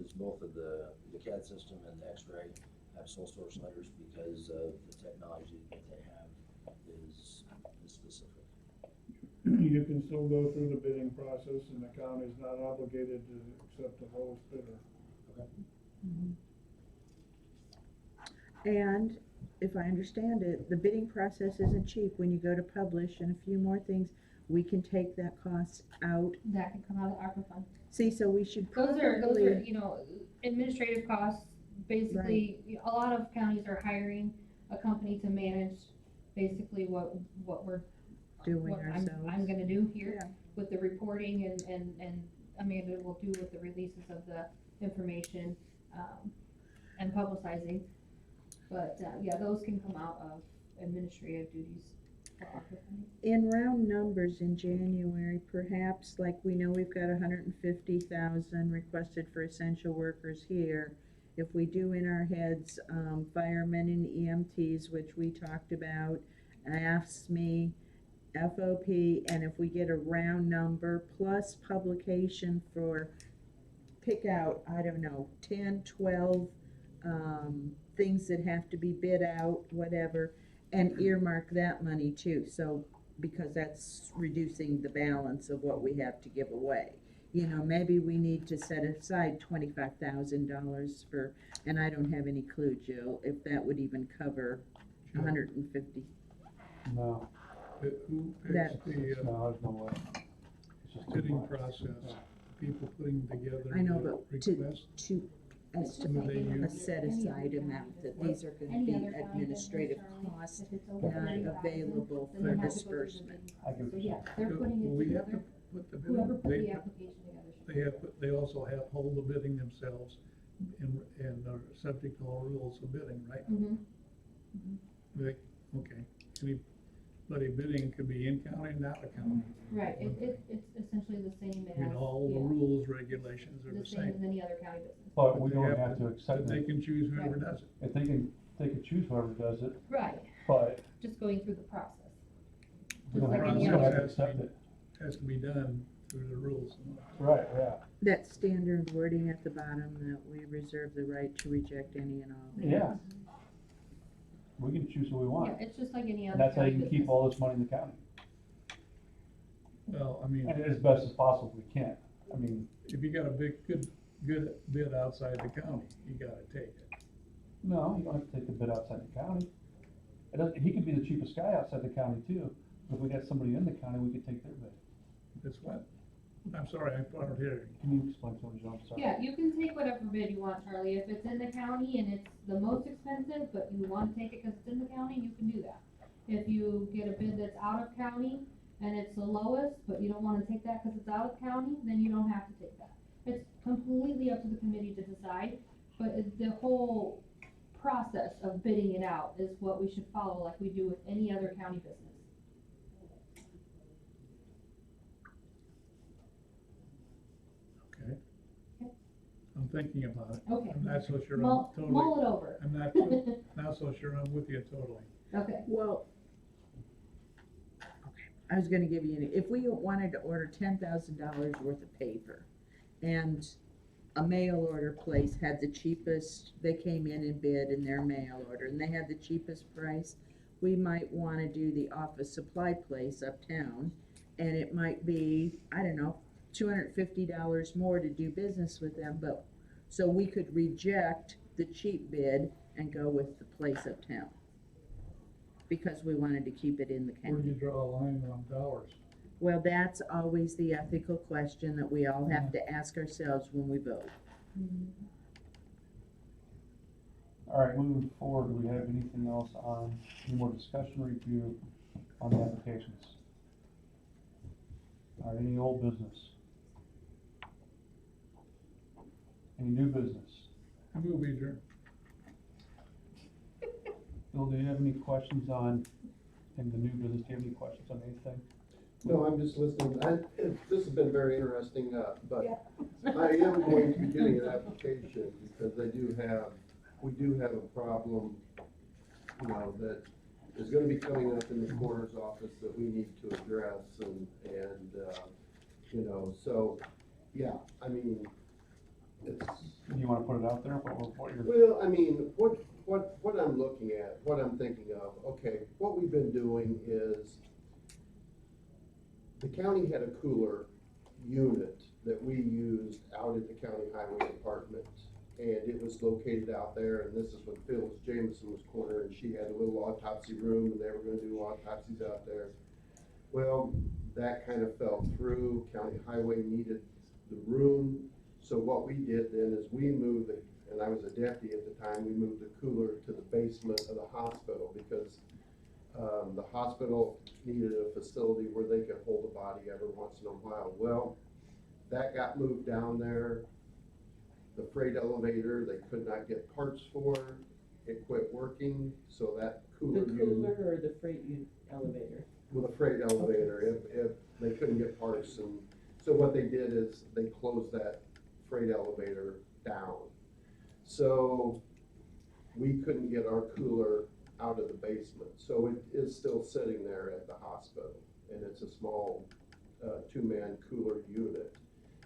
[SPEAKER 9] is both of the CAD system and the X-ray have sole source letters because of the technology that they have is specific.
[SPEAKER 6] You can still go through the bidding process and the county's not obligated to accept the lowest bidder.
[SPEAKER 3] And if I understand it, the bidding process isn't cheap. When you go to publish and a few more things, we can take that cost out.
[SPEAKER 4] That can come out of the ARPA fund.
[SPEAKER 3] See, so we should
[SPEAKER 4] Those are,
[SPEAKER 3] probably,
[SPEAKER 4] you know, administrative costs. Basically, a lot of counties are hiring a company to manage basically what we're
[SPEAKER 3] doing
[SPEAKER 4] what
[SPEAKER 3] ourselves.
[SPEAKER 4] I'm gonna do here
[SPEAKER 3] Yeah.
[SPEAKER 4] with the reporting and Amanda will do with the releases of the information, and publicizing. But, yeah, those can come out of administrative duties for ARPA funding.
[SPEAKER 3] In round numbers in January, perhaps, like we know we've got 150,000 requested for essential workers here. If we do in our heads, firemen and EMTs, which we talked about, AFSCME, FOP, and if we get a round number plus publication for, pick out, I don't know, 10, 12, things that have to be bid out, whatever, and earmark that money too, so, because that's reducing the balance of what we have to give away. You know, maybe we need to set aside $25,000 for, and I don't have any clue, Jill, if that would even cover 150.
[SPEAKER 1] No,
[SPEAKER 11] Who
[SPEAKER 3] That-
[SPEAKER 11] picks the
[SPEAKER 1] no, there's no way. It's just too
[SPEAKER 11] bidding
[SPEAKER 1] much.
[SPEAKER 11] process, people putting together
[SPEAKER 3] I know,
[SPEAKER 11] the
[SPEAKER 3] but to,
[SPEAKER 11] request?
[SPEAKER 3] to, as
[SPEAKER 11] Who they
[SPEAKER 3] a
[SPEAKER 11] use?
[SPEAKER 3] set aside amount, that these are gonna
[SPEAKER 4] Any
[SPEAKER 3] be
[SPEAKER 4] other county
[SPEAKER 3] administrative
[SPEAKER 4] business, Charlie,
[SPEAKER 3] costs,
[SPEAKER 4] if it's over
[SPEAKER 3] not
[SPEAKER 4] 30,000,
[SPEAKER 3] available
[SPEAKER 4] then
[SPEAKER 3] for
[SPEAKER 4] they have to go through the
[SPEAKER 3] disbursement.
[SPEAKER 4] bidding
[SPEAKER 1] I get
[SPEAKER 4] process.
[SPEAKER 1] what
[SPEAKER 4] So,
[SPEAKER 1] you're
[SPEAKER 4] yeah, they're putting
[SPEAKER 11] Do
[SPEAKER 4] it
[SPEAKER 11] we have to
[SPEAKER 4] together,
[SPEAKER 11] put the
[SPEAKER 4] whoever
[SPEAKER 11] bidding,
[SPEAKER 4] put the application together should.
[SPEAKER 11] they also have hold the bidding themselves and are subject to all rules of bidding, right? Like, okay, anybody bidding could be in county and out of county.
[SPEAKER 4] Right, it's essentially the same
[SPEAKER 11] I mean,
[SPEAKER 4] as,
[SPEAKER 11] all the
[SPEAKER 4] yeah,
[SPEAKER 11] rules, regulations are
[SPEAKER 4] the
[SPEAKER 11] the
[SPEAKER 4] same as
[SPEAKER 11] same.
[SPEAKER 4] any other county business.
[SPEAKER 1] But we
[SPEAKER 11] They
[SPEAKER 1] don't have to accept
[SPEAKER 11] But they
[SPEAKER 1] it.
[SPEAKER 11] can choose whoever does it.
[SPEAKER 1] If they can choose whoever does it,
[SPEAKER 4] Right,
[SPEAKER 1] but
[SPEAKER 4] just going through the process.
[SPEAKER 1] we don't
[SPEAKER 4] Just
[SPEAKER 1] have
[SPEAKER 4] like
[SPEAKER 1] to
[SPEAKER 4] any other-
[SPEAKER 1] accept it.
[SPEAKER 11] Has to be done through the rules.
[SPEAKER 1] Right, yeah.
[SPEAKER 3] That standard wording at the bottom, that we reserve the right to reject any and all.
[SPEAKER 1] Yeah. We can choose who we
[SPEAKER 4] Yeah,
[SPEAKER 1] want.
[SPEAKER 4] it's just like any
[SPEAKER 1] And
[SPEAKER 4] other
[SPEAKER 1] that's how
[SPEAKER 4] county
[SPEAKER 1] you can
[SPEAKER 4] business.
[SPEAKER 1] keep all this money in the county.
[SPEAKER 11] Well, I mean,
[SPEAKER 1] And as best as possible we can. I mean,
[SPEAKER 11] if you got a good bid outside the county, you gotta take it.
[SPEAKER 1] no, you don't have to take the bid outside the county. It doesn't, he could be the cheapest guy outside the county too. But if we got somebody in the county, we could take their bid.
[SPEAKER 11] That's what, I'm sorry, I don't hear you.
[SPEAKER 1] Can you explain to me, Joe? I'm sorry.
[SPEAKER 4] Yeah, you can take whatever bid you want, Charlie, if it's in the county and it's the most expensive, but you wanna take it cause it's in the county, you can do that. If you get a bid that's out of county and it's the lowest, but you don't wanna take that cause it's out of county, then you don't have to take that. It's completely up to the committee to decide, but the whole process of bidding it out is what we should follow like we do with any other county business.
[SPEAKER 11] Okay. I'm thinking about it.
[SPEAKER 4] Okay.
[SPEAKER 11] I'm not so sure I'm
[SPEAKER 4] Mull
[SPEAKER 11] totally,
[SPEAKER 4] it over.
[SPEAKER 11] I'm not so sure I'm with you totally.
[SPEAKER 4] Okay.
[SPEAKER 3] Well, okay, I was gonna give you, if we wanted to order $10,000 worth of paper, and a mail order place had the cheapest, they came in and bid in their mail order, and they had the cheapest price, we might wanna do the office supply place uptown, and it might be, I don't know, $250 more to do business with them, but, so we could reject the cheap bid and go with the place uptown. Because we wanted to keep it in the
[SPEAKER 11] Where do you
[SPEAKER 3] county.
[SPEAKER 11] draw a line on dollars?
[SPEAKER 3] Well, that's always the ethical question that we all have to ask ourselves when we vote.
[SPEAKER 1] All right, moving forward, do we have anything else on, any more discussion or review on the applications? All right, any old business? Any new business?
[SPEAKER 11] I move we adjourn.
[SPEAKER 1] Bill, do you have any questions on, in the new business, do you have any questions on anything?
[SPEAKER 12] No, I'm just listening. This has been very interesting, but I am going to be getting an application because we do have a problem, you know, that is gonna be coming up in the coroner's office that we need to address and, you know, so, yeah, I mean, it's,
[SPEAKER 1] You wanna put it out there, what you're,
[SPEAKER 12] well, I mean, what I'm looking at, what I'm thinking of, okay, what we've been doing is the county had a cooler unit that we used out at the county highway department. And it was located out there, and this is when Phyllis Jameson was corner, and she had a little autopsy room, and they were gonna do autopsies out there. Well, that kind of fell through, county highway needed the room, so what we did then is we moved it, and I was a deputy at the time, we moved the cooler to the basement of the hospital, because the hospital needed a facility where they could hold the body every once in a while. Well, that got moved down there. The freight elevator, they could not get parts for, it quit working, so that cooler
[SPEAKER 3] The
[SPEAKER 12] unit.
[SPEAKER 3] cooler or the freight elevator?
[SPEAKER 12] With a freight elevator, if they couldn't get parts, and so what they did is they closed that freight elevator down. So we couldn't get our cooler out of the basement, so it is still sitting there at the hospital, and it's a small, two-man cooler unit.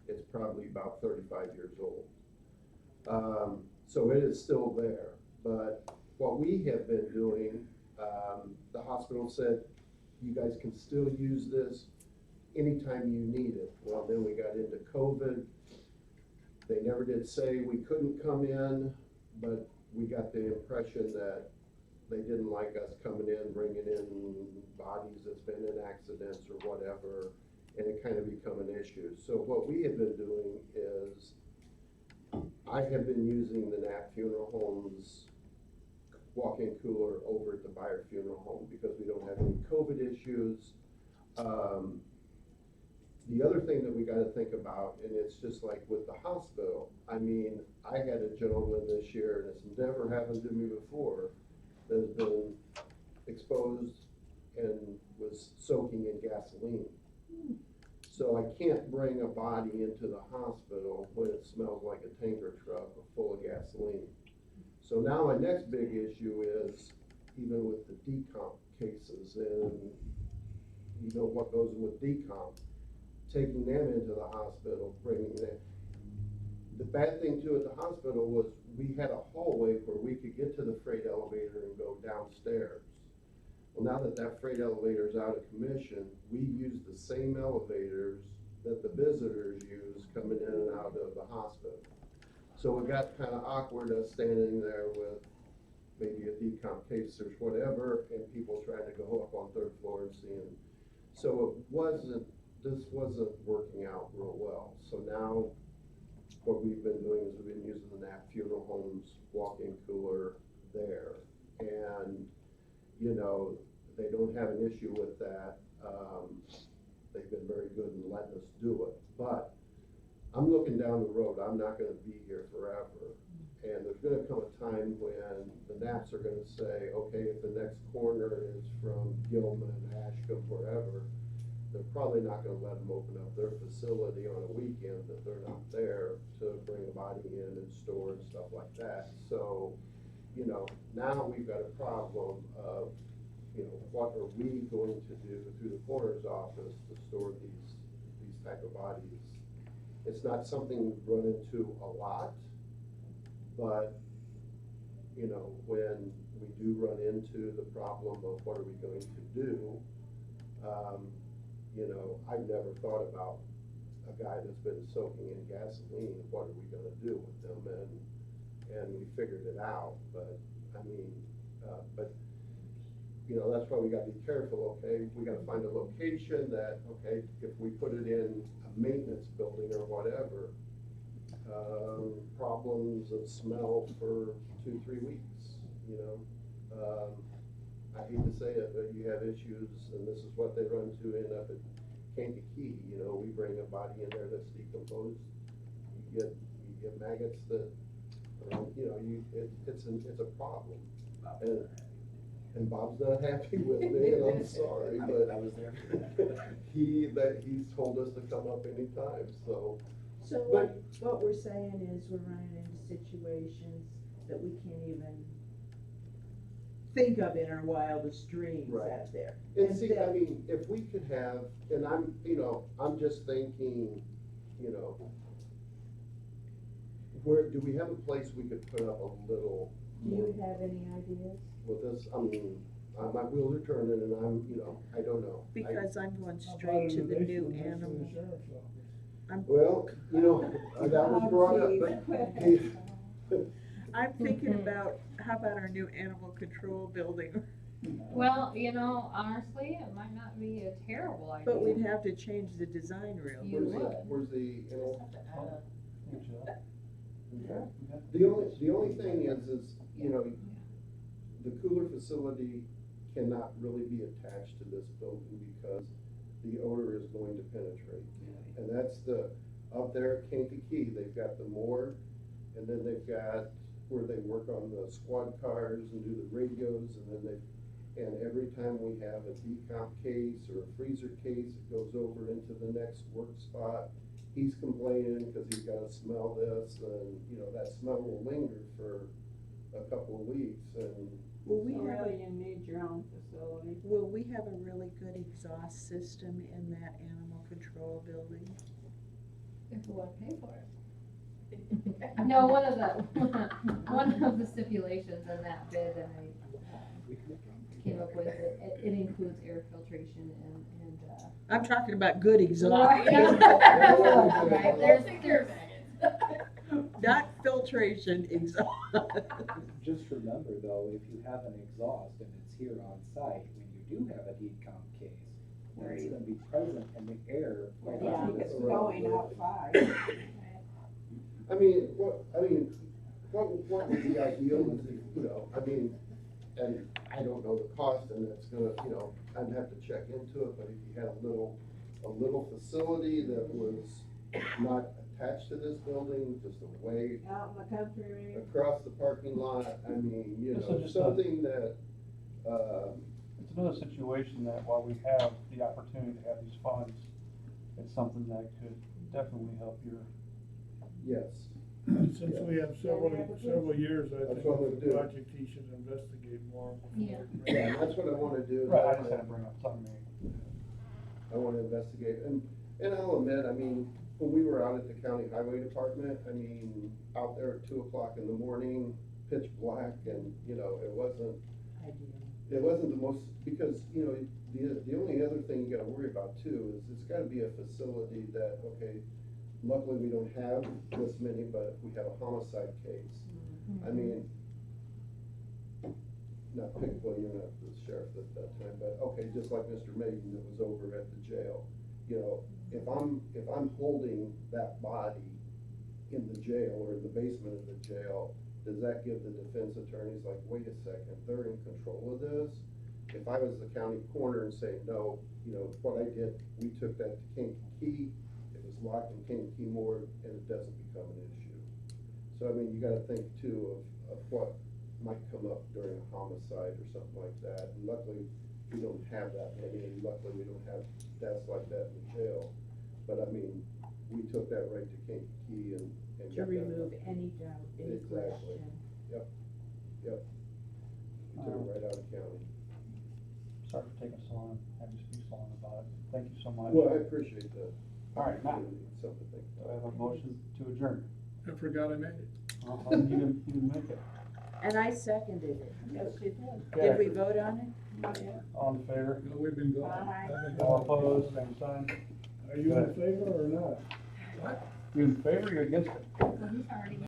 [SPEAKER 12] It's probably about 35 years old. So it is still there, but what we have been doing, the hospital said, you guys can still use this anytime you need it. Well, then we got into COVID. They never did say we couldn't come in, but we got the impression that they didn't like us coming in, bringing in bodies that's been in accidents or whatever, and it kind of become an issue. So what we have been doing is, I have been using the Knapp Funeral Home's walk-in cooler over at the Bayer Funeral Home because we don't have any COVID issues. The other thing that we gotta think about, and it's just like with the hospital, I mean, I had a gentleman this year, and it's never happened to me before, that has been exposed and was soaking in gasoline. So I can't bring a body into the hospital when it smells like a tanker truck full of gasoline. So now my next big issue is, even with the decomp cases, and you know what goes with decomp, taking them into the hospital, bringing them. The bad thing too at the hospital was we had a hallway where we could get to the freight elevator and go downstairs. Well, now that that freight elevator is out of commission, we use the same elevators that the visitors use coming in and out of the hospital. So it got kind of awkward us standing there with maybe a decomp case or whatever, and people trying to go up on third floor and seeing. So this wasn't working out real well. So now what we've been doing is we've been using the Knapp Funeral Home's walk-in cooler there. And you know, they don't have an issue with that. They've been very good in letting us do it. But I'm looking down the road, I'm not gonna be here forever. And there's gonna come a time when the Knapps are gonna say, okay, if the next coroner is from Gilman, Ashcombe, wherever, they're probably not gonna let them open up their facility on a weekend that they're not there to bring a body in and store and stuff like that. So, you know, now we've got a problem of, you know, what are we going to do through the coroner's office to store these type of bodies? It's not something we've run into a lot, but, you know, when we do run into the problem of what are we going to do, you know, I've never thought about a guy that's been soaking in gasoline, what are we gonna do with them? And we figured it out, but, I mean, but, you know, that's why we gotta be careful, okay? We gotta find a location that, okay, if we put it in a maintenance building or whatever, problems of smell for 2-3 weeks, you know? I hate to say it, but you have issues, and this is what they run to end up at Kankakee, you know, we bring a body in there that's decomposed, you get maggots that, you know, it's a problem. And Bob's not happy with me, and I'm sorry, but
[SPEAKER 9] I was there.
[SPEAKER 12] he's told us to come up anytime, so.
[SPEAKER 3] So what we're saying is we're running into situations that we can't even think of in our wildest dreams
[SPEAKER 12] Right.
[SPEAKER 3] out there.
[SPEAKER 12] And see, I mean, if we could have, and I'm, you know, I'm just thinking, you know, where, do we have a place we could put up a little
[SPEAKER 3] Do
[SPEAKER 12] more
[SPEAKER 3] you have any ideas?
[SPEAKER 12] with this? I mean, my wheels are turning and I'm, you know, I don't know.
[SPEAKER 3] Because I'm going
[SPEAKER 6] How about
[SPEAKER 3] straight to
[SPEAKER 6] in
[SPEAKER 3] the
[SPEAKER 6] basement
[SPEAKER 3] new
[SPEAKER 6] next to the
[SPEAKER 3] animal.
[SPEAKER 6] sheriff's office?
[SPEAKER 12] Well, you know, that was brought up, but
[SPEAKER 3] I'm thinking about, how about our new animal control building?
[SPEAKER 4] Well, you know, honestly, it might not be a terrible idea.
[SPEAKER 3] But we'd have to change the design real.
[SPEAKER 4] You would.
[SPEAKER 12] where's the, you know,
[SPEAKER 1] Good job.
[SPEAKER 12] okay. The only thing is, you know, the cooler facility cannot really be attached to this building because the odor is going to penetrate. And that's up there at Kankakee, they've got the morgue, and then they've got where they work on the squad cars and do the radios, and every time we have a decomp case or a freezer case, it goes over into the next work spot. He's complaining because he's gotta smell this, and, you know, that smell will linger for a couple of weeks, and
[SPEAKER 3] Will we
[SPEAKER 2] So
[SPEAKER 3] have
[SPEAKER 2] really,
[SPEAKER 3] a,
[SPEAKER 2] you need your own facility.
[SPEAKER 3] will we have a really good exhaust system in that animal control building?
[SPEAKER 4] If we wanna pay for it. No, one of the stipulations in that bid that I came up with, it includes air filtration and
[SPEAKER 3] I'm talking about good exhaust,
[SPEAKER 4] Right, there's,
[SPEAKER 3] not filtration exhaust.
[SPEAKER 10] Just remember though, if you have an exhaust and it's here on site, when you do have a heat comp case, it's gonna be present in the air.
[SPEAKER 2] Yeah,
[SPEAKER 10] quite
[SPEAKER 2] I think
[SPEAKER 10] often.
[SPEAKER 2] it's going outside.
[SPEAKER 12] I mean, what would be ideal is, if, you know, I mean, and I don't know the cost, and it's gonna, you know, I'd have to check into it, but if you had a little facility that was not attached to this building, just away
[SPEAKER 2] Out in the country, maybe.
[SPEAKER 12] across the parking lot, I mean, you
[SPEAKER 1] This
[SPEAKER 12] know,
[SPEAKER 1] is just
[SPEAKER 12] something that,
[SPEAKER 1] It's another situation that while we have the opportunity to have these funds, it's something that could definitely help your,
[SPEAKER 12] yes.
[SPEAKER 6] Since we have several years, I
[SPEAKER 12] That's
[SPEAKER 6] think
[SPEAKER 12] what
[SPEAKER 6] it's
[SPEAKER 12] we'll
[SPEAKER 6] a
[SPEAKER 12] do.
[SPEAKER 6] project he should investigate more.
[SPEAKER 4] Yeah.
[SPEAKER 12] Yeah, that's what I wanna do.
[SPEAKER 1] right, I just had to bring up something.
[SPEAKER 12] I wanna investigate, and I'll admit, I mean, when we were out at the county highway department, I mean, out there at 2 o'clock in the morning, pitch black, and, you know, it wasn't the most, because, you know, the only other thing you gotta worry about too is it's gotta be a facility that, okay, luckily we don't have this many, but if we have a homicide case, I mean, not well, you're not the sheriff at that time, but, okay, just like Mr. Maiden that was over at the jail, you know, if I'm holding that body in the jail or in the basement of the jail, does that give the defense attorneys like, wait a second, they're in control of this? If I was the county coroner and saying, no, you know, what I did, we took that to Kankakee, it was locked in Kankakee morgue, and it doesn't become an issue. So, I mean, you gotta think too of what might come up during a homicide or something like that, and luckily, we don't have that many, and luckily, we don't have deaths like that in the jail. But I mean, we took that right to Kankakee and
[SPEAKER 3] To
[SPEAKER 12] got that.
[SPEAKER 3] remove any doubt, any
[SPEAKER 12] Exactly.
[SPEAKER 3] question.
[SPEAKER 12] Yep. We took it right out of county.
[SPEAKER 1] Sorry for taking so long, having to speak so long about it. Thank you so much.
[SPEAKER 12] Well, I appreciate that.
[SPEAKER 1] All right, now,
[SPEAKER 12] Something to think
[SPEAKER 1] do I
[SPEAKER 12] about.
[SPEAKER 1] have a motion to adjourn?
[SPEAKER 11] I forgot I made it.
[SPEAKER 1] You didn't make it.
[SPEAKER 3] And I seconded it.
[SPEAKER 2] Yes, you did.
[SPEAKER 3] Did we
[SPEAKER 1] Okay,
[SPEAKER 3] vote on it?
[SPEAKER 2] Yeah.
[SPEAKER 1] all in favor?
[SPEAKER 11] You know, we've been going.
[SPEAKER 2] Aye.
[SPEAKER 1] All opposed, same sign?
[SPEAKER 6] Are you in favor or not?
[SPEAKER 11] What?
[SPEAKER 1] You in favor or you against it?
[SPEAKER 4] Well, he's already